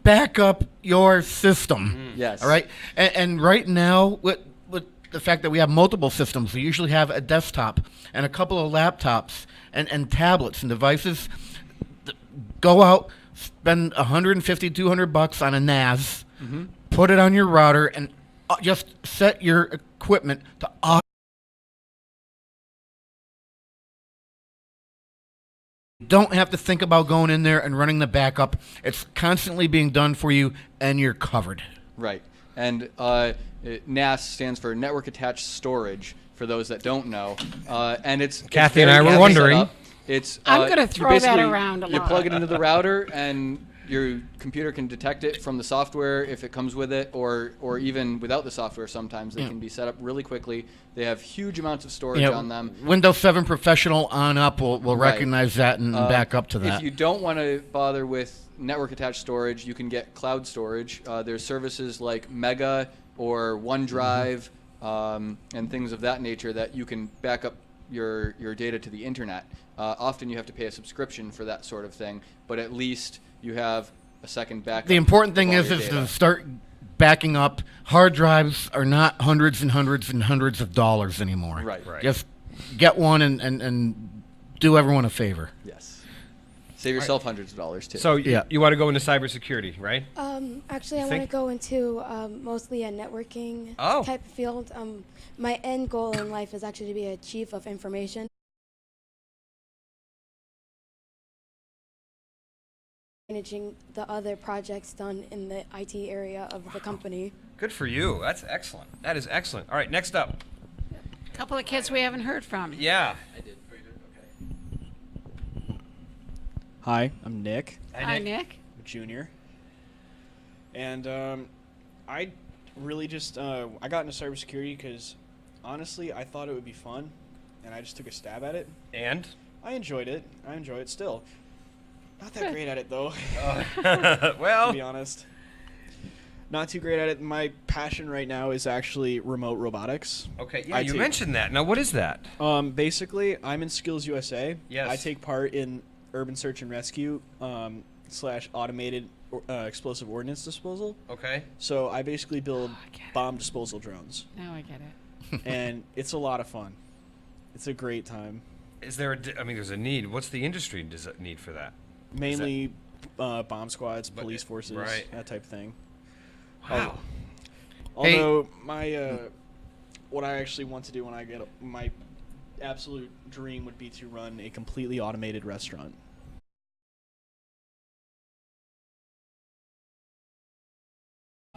back up your system. Yes. All right. And right now, with the fact that we have multiple systems, we usually have a desktop and a couple of laptops and tablets and devices. Go out, spend $150, $200 on a NAS, put it on your router, and just set your equipment to off. Don't have to think about going in there and running the backup. It's constantly being done for you, and you're covered. Right. And NAS stands for Network Attached Storage, for those that don't know. And it's Kathy and I were wondering. I'm going to throw that around a lot. You plug it into the router, and your computer can detect it from the software if it comes with it, or even without the software. Sometimes they can be set up really quickly. They have huge amounts of storage on them. Windows 7 Professional on up will recognize that and back up to that. If you don't want to bother with network attached storage, you can get cloud storage. There's services like Mega or OneDrive and things of that nature that you can back up your data to the internet. Often you have to pay a subscription for that sort of thing, but at least you have a second backup. The important thing of is all your to data. start backing up. Hard drives are not hundreds and hundreds and hundreds of dollars anymore. Right. Just get one and do everyone a favor. Yes. Save yourself hundreds of dollars too. So you want to go into cybersecurity, right? Actually, I want to go into mostly a networking type of field. My end goal in life is actually to be a chief of information. managing the other projects done in the IT area of the company. Good for you. That's excellent. That is excellent. All right, next up. A couple of kids we haven't heard from. Yeah. Hi, I'm Nick. Hi, Nick. I'm a junior. And I really just I got into cybersecurity because honestly I thought it would be fun, and I just took a stab at it. And I enjoyed it. I enjoy it still. Not that great at it though. Well, to be honest, not too great at it. My passion right now is actually remote robotics. Okay, yeah, you mentioned that. Now, what is that? Basically, I'm in Skills USA. Yes. I take part in urban search and rescue / automated explosive ordnance disposal. Okay. So I basically build bomb disposal drones. Now I get it. And it's a lot of fun. It's a great time. Is there there's a need. What's the industry need for that? Mainly bomb squads, police forces, right. that type of thing. Wow. Although my what I actually want to do when I get my absolute dream would be to run a completely automated restaurant.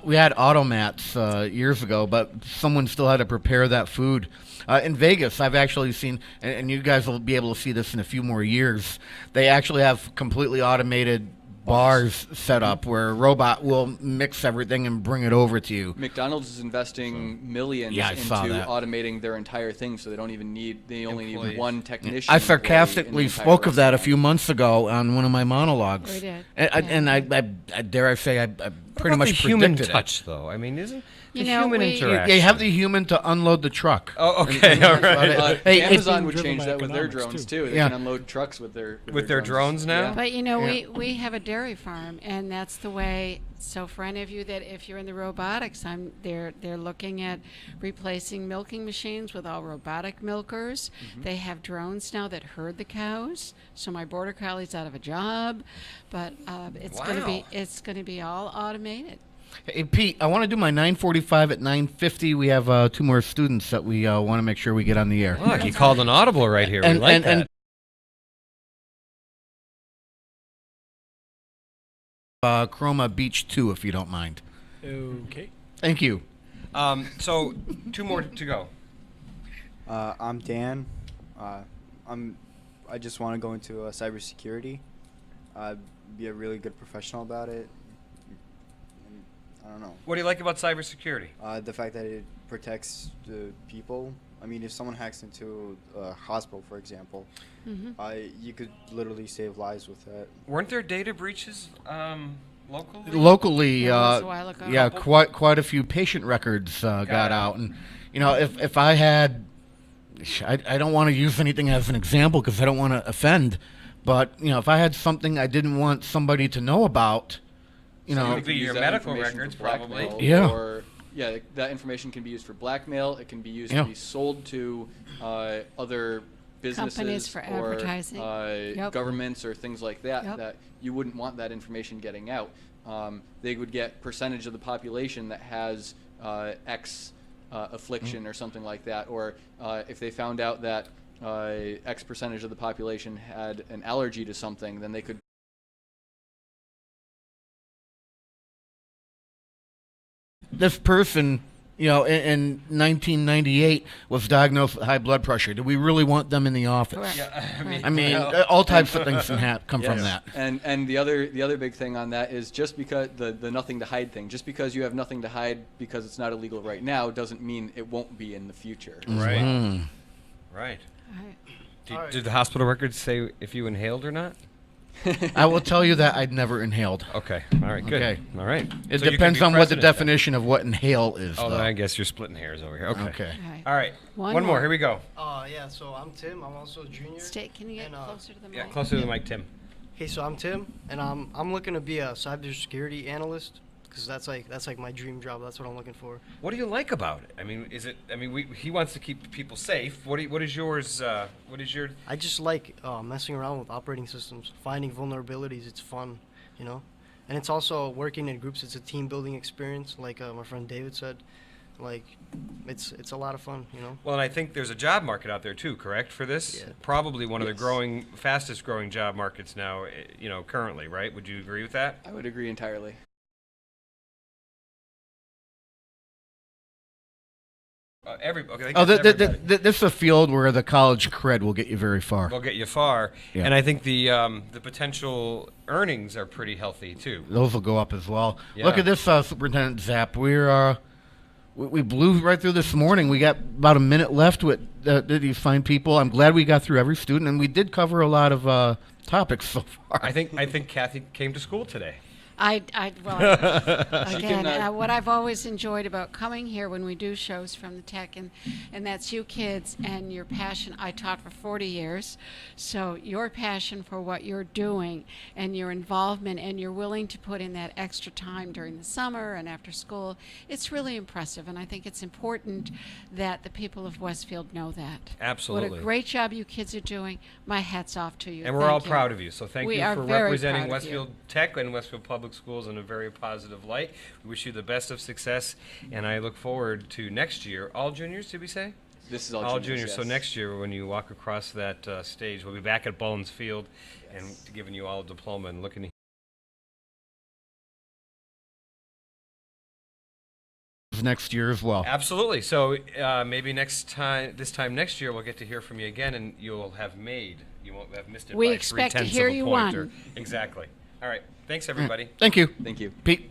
We had automats years ago, but someone still had to prepare that food. In Vegas, I've actually seen, and you guys will be able to see this in a few more years, they actually have completely automated bars set up where a robot will mix everything and bring it over to you. McDonald's is investing millions Yeah, I saw into that. automating their entire thing, so they only Employees. need one technician. I employee in the sarcastically entire spoke of that a restaurant. few months ago on one of my monologues. We did. And I dare I say, I pretty What about much the human predicted touch, though? I mean, isn't the You know, human we- interaction? You have the human to unload the truck. Oh, okay, all right. Hey, Amazon would driven change by that with their economics, drones too. too. They Yeah. can unload trucks with their drones now? Yeah. But you know, Yeah. we have a dairy farm, and that's the way. So for any of you that if you're in the robotics, they're looking at replacing milking machines with all robotic milkers. They have drones now that herd the cows. So my border collie's out of a job, but it's going to be all automated. Hey, Pete, I want to do my 9:45 at 9:50. We have 2 more students that we want to make sure we get on the air. Look, you called an audible right here. And- we like and- that. and- Chroma Beach 2, if you don't mind. Okay. Thank you. So 2 more to go. I'm Dan. I just want to go into cybersecurity. Be a really good professional about it. And I don't know. What do you like about cybersecurity? The fact that it protects the people. I mean, if someone hacks into a hospital, for example, you could literally save lives with that. Weren't there data breaches locally? Locally, Yeah, that was a while ago. yeah, quite a few patient records got out, and you know, if I had, I don't want to use anything as an example because I don't want to offend, but you know, if I had something I didn't want somebody to know about, you So know, it would be Use your that medical information records, for blackmail, probably. Yeah. Or that information can be used for blackmail. It can be used Yeah. to be sold to other businesses Companies for or advertising. Yep. governments or things like that. Yep. That you wouldn't want that information getting out. They would get percentage of the population that has X affliction or something like that, or if they found out that X percentage of the population had an allergy to something, then they could. this person, you know, in 1998 was diagnosed with high blood pressure. Do we really want them in the office? Correct. Yeah, I mean, well, all types of things can come from Yes. that. And the other big thing on that is just because the nothing to hide thing. Just because you have nothing to hide because it's not illegal right now doesn't mean it won't be in the future. as Right. well. Right. All right. Did the hospital records say if you inhaled or not? I will tell you that I'd never inhaled. Okay. All right. Good. Okay. All right. It So you can depends be on what the president then. definition of what inhale is. Oh, though. then I guess you're splitting hairs over here. Okay. Okay. All All right. One One more. more. Here we go. Yeah, so I'm Tim. I'm also a junior. Can you get And, closer to the mic? Yeah, closer to the mic, Tim. Okay, so I'm Tim, and I'm looking to be a cybersecurity analyst because that's like my dream job. That's what I'm looking for. What do you like about it? I mean, is it? I mean, he wants to keep people safe. What is yours? What is your? I just like messing around with operating systems, finding vulnerabilities. It's fun, you know, and it's also working in groups. It's a team building experience, like my friend David said. Like, it's a lot of fun, you know. Well, and I think there's a job market out there too, correct, for this? Yeah. Probably one of the fastest growing job markets now, currently, right? Would you agree with that? I would agree entirely. This is a field where the college cred will get you very far. Will get you far, Yeah. and I think the potential earnings are pretty healthy too. Those will go up as well. Yeah. Look at this, Superintendent Zapp. We blew right through this morning. We got about a minute left with these fine people. I'm glad we got through every student, and we did cover a lot of topics so far. I think Kathy came to school today. Again, what I've always enjoyed about coming here when we do shows from the tech, and that's you kids and your passion. I taught for 40 years, so your passion for what you're doing and your involvement, and you're willing to put in that extra time during the summer and after school, it's really impressive, and I think it's important that the people of Westfield know that. Absolutely. What a great job you kids are doing. My hat's off to you. And we're all proud of you, so thank you for very representing proud of you. Westfield Tech and Westfield Public Schools in a very positive light. We wish you the best of success, and I look forward to next year. All juniors, did we say? This is all juniors, So yes. next year, when you walk across that stage, we'll be back at Bullens Field and giving you all a diploma and looking next year as well. Absolutely. So maybe this time next year, we'll get to hear from you again, and you'll have made. You won't have missed it. We by expect to 3/10 hear of a you point won. Exactly. All right. Thanks, everybody. Thank you. Thank you. Pete.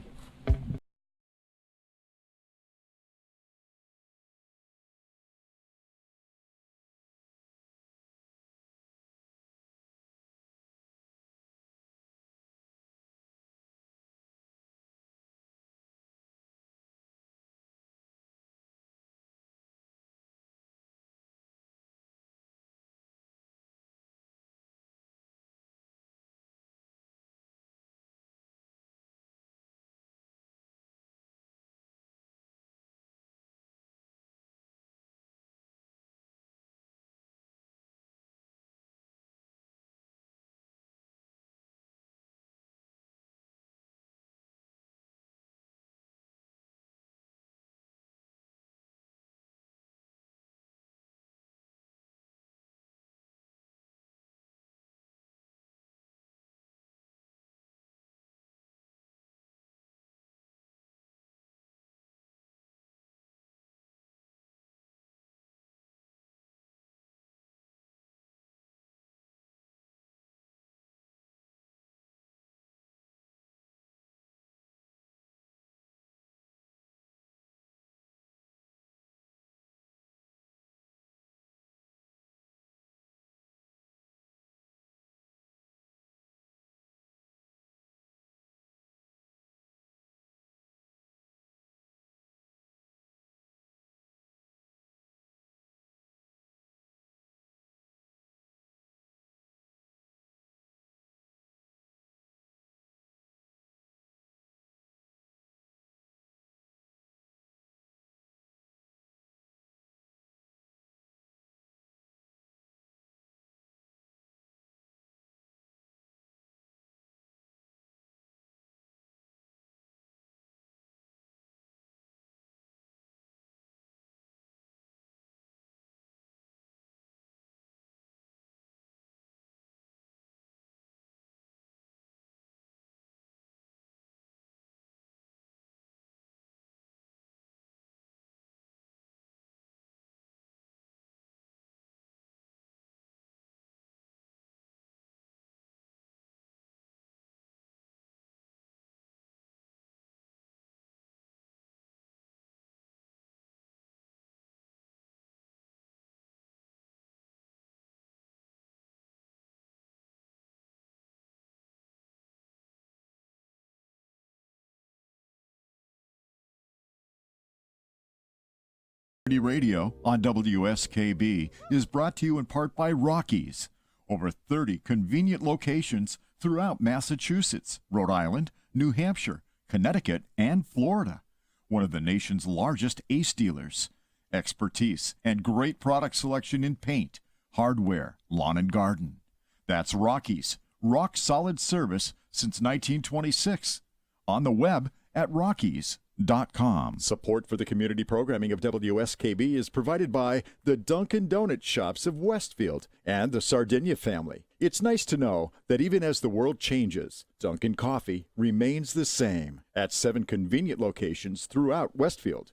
Radio on WSKB is brought to you in part by Rockies. Over 30 convenient locations throughout Massachusetts, Rhode Island, New Hampshire, Connecticut, and Florida. One of the nation's largest ACE dealers. Expertise and great product selection in paint, hardware, lawn and garden. That's Rockies. Rock solid service since 1926. On the web at Rockies.com. WSFD-LP.com. Support for the community programming of WSKB is provided by the Dunkin' Donut Shops of Westfield and the Sardinia family. It's nice to know that even as the world changes, Dunkin' Coffee remains the same at 7 convenient locations throughout Westfield.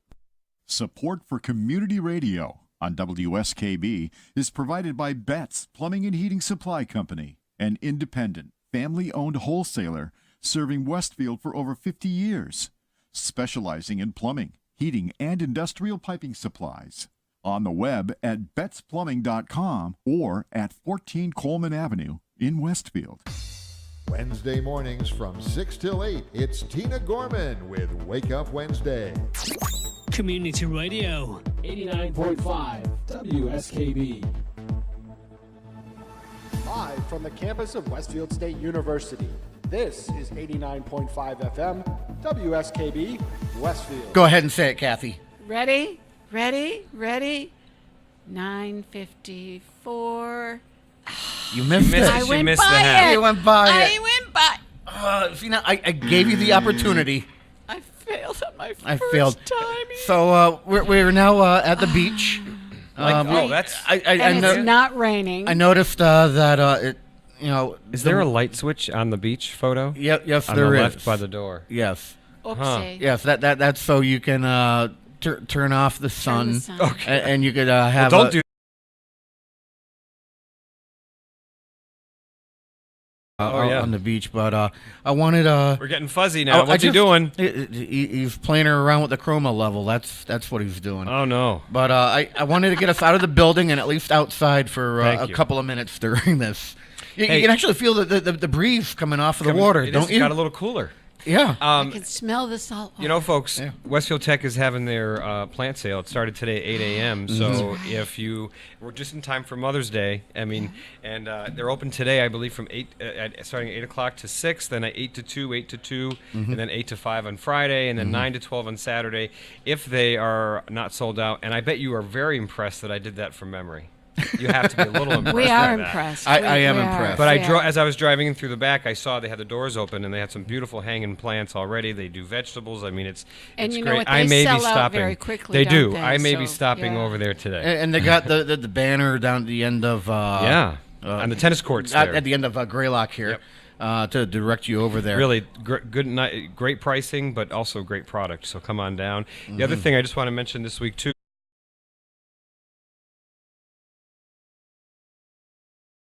Support for community radio on WSKB is provided by Betts Plumbing and Heating Supply Company, an independent, family-owned wholesaler serving Westfield for over 50 years, specializing in plumbing, heating, and industrial piping supplies. On the web at bettsplumbing.com or at 14 Coleman Avenue in Westfield. Wednesday mornings from 6 till 8, it's Tina Gorman with Wake Up Wednesday. Community Radio. 89.5 WSKB. Live from the campus of Westfield State University, this is 89.5 FM, WSKB, Westfield. Go ahead and say it, Kathy. Ready? 9:54. You missed it. I went by it. You went by it. I went by. See, now I gave you the opportunity. I failed on my I first failed. time. So we're now at the beach. That's. And it's not raining. I noticed that it, Is there a light switch on the beach photo? Yes, on there the is. left by the door. Yes. Oopsie. Yes, that's so you can turn off the sun. Okay. And you could have. Well, don't do. On the beach, but I wanted. We're getting fuzzy now. What's he doing? He's playing around with the chroma level. That's what he's doing. Oh no! But I wanted to get us out of the building and at least outside for a couple of minutes during this. You can actually feel the breeze coming off of the water, don't you? It's got a little cooler. Yeah. I can smell the salt water. You know, folks, Westfield Tech is having their plant sale. It started today at 8 a.m. So if you were just in time for Mother's Day, and they're open today, I believe, from starting at 8 o'clock to 6, then at 8 to 2, 8 to 2, and then 8 to 5 on Friday, and then 9 to 12 on Saturday, if they are not sold out. And I bet you are very impressed that I did that from memory. You have to be a little impressed. We are by that. impressed. I am impressed. But as I was driving in through the back, I saw they had the doors open and they had some beautiful hanging plants already. They do vegetables. I mean, it's And you great. know what? I They may sell be out stopping. very quickly, They don't do. they? I may be So, stopping yeah. over there today. And they got the banner down at the end of on the tennis courts there. at the end of Greylock here. To direct you over there. Really great pricing, but also great product. So come on down. The other thing I just want to mention this week too.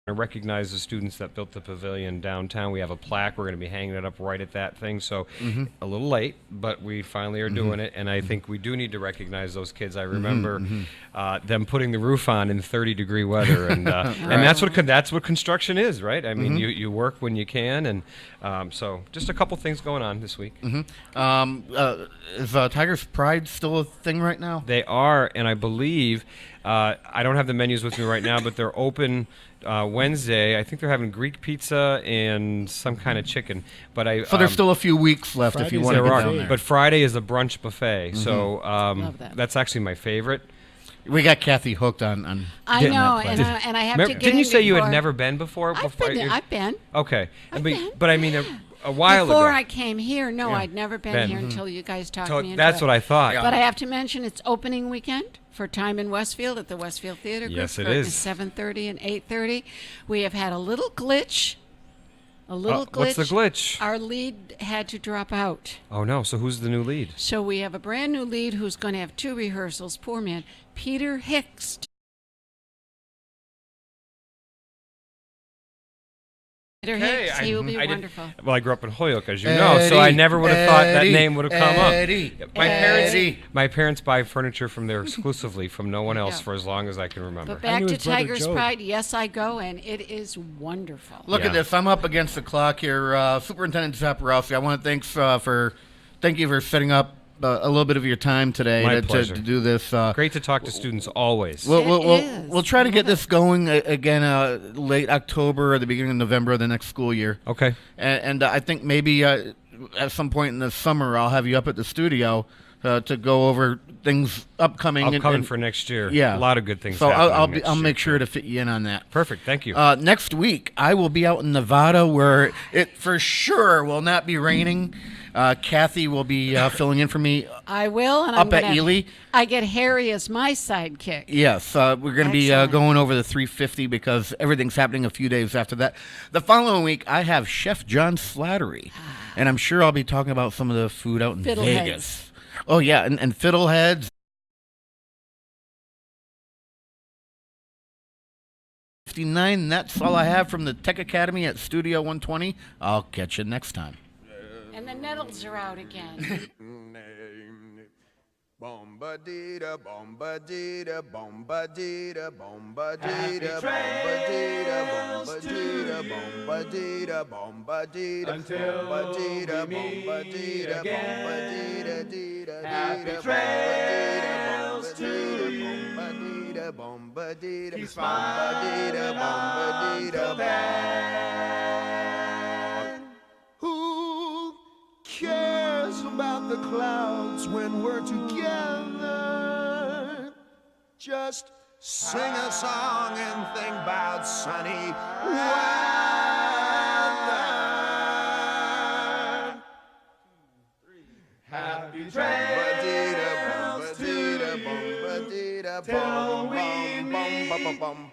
I recognize the students that built the pavilion downtown. We have a plaque. We're going to be hanging it up right at that thing. So a little late, but we finally are doing it. And I think we do need to recognize those kids. I remember them putting the roof on in 30-degree weather, and that's what construction is, right? I mean, you work when you can, and so just a couple things going on this week. Is Tiger's Pride still a thing right now? They are, and I believe I don't have the menus with me right now, but they're open. Wednesday, I think they're having Greek pizza and some kind of chicken. But So there's still a few weeks left if you want to get down there. But Friday is a brunch buffet, so that's actually my favorite. We got Kathy hooked on I getting know, that place. and I have to get Didn't you in say you had before- never been before? I've been. Okay, but I mean a while ago. Before I came here, no, Yeah. I'd never been here until you guys talked me into That's it. what I thought. But I have to mention it's opening weekend for Time in Westfield at the Westfield Theater Group. Yes, it for is. 7:30 and 8:30. We have had a little glitch. What's the glitch? Our lead had to drop out. Oh no! So who's the new lead? So we have a brand new lead who's going to have 2 rehearsals. Poor man, Peter Hicks. Peter Hicks, he will be wonderful. Well, I grew up in Holyoke, as you know, so I never would have thought that name would have come up. My parents buy furniture from there exclusively, from no one else, for as long as I can remember. But back to Tiger's Pride, yes, I go, and it is wonderful. Look at this. I'm up against the clock here. Superintendent Zaporowski, I want to thank you for setting up a little bit of your time today My to pleasure. do this. Great to talk to students always. We'll try to get this going again late October or the beginning of November of the next school year. Okay. And I think maybe at some point in the summer I'll have you up at the studio to go over things upcoming. Upcoming for next year. Yeah. A lot of good things So happening I'll next make sure to fit you in on that. Perfect. Thank you. Next week, I will be out in Nevada where it for sure will not be raining. Kathy will be filling in for me I will, and up I'm at Ely. I get Harry as my sidekick. Yes, we're going to be Excellent. going over the 350 because everything's happening a few days after that. The following week, I have Chef John Slattery, and I'm sure I'll be talking about some of the food out in Fiddleheads. Vegas. Oh, yeah, and Fiddleheads. 59, that's all I have from the Tech Academy at Studio 120. I'll catch you next time. And the nettles are out again. Bombadita, bombadita, bombadita, bombadita, bombadita, bombadita, bombadita, Until bombadita, we meet bombadita, again. bombadita, Happy bombadita, trails to bombadita, bombadita, Keep smiling bombadita, until then. Who cares about the clouds when we're together? Just sing a song and think about sunny weather. Happy trails to you till we meet again.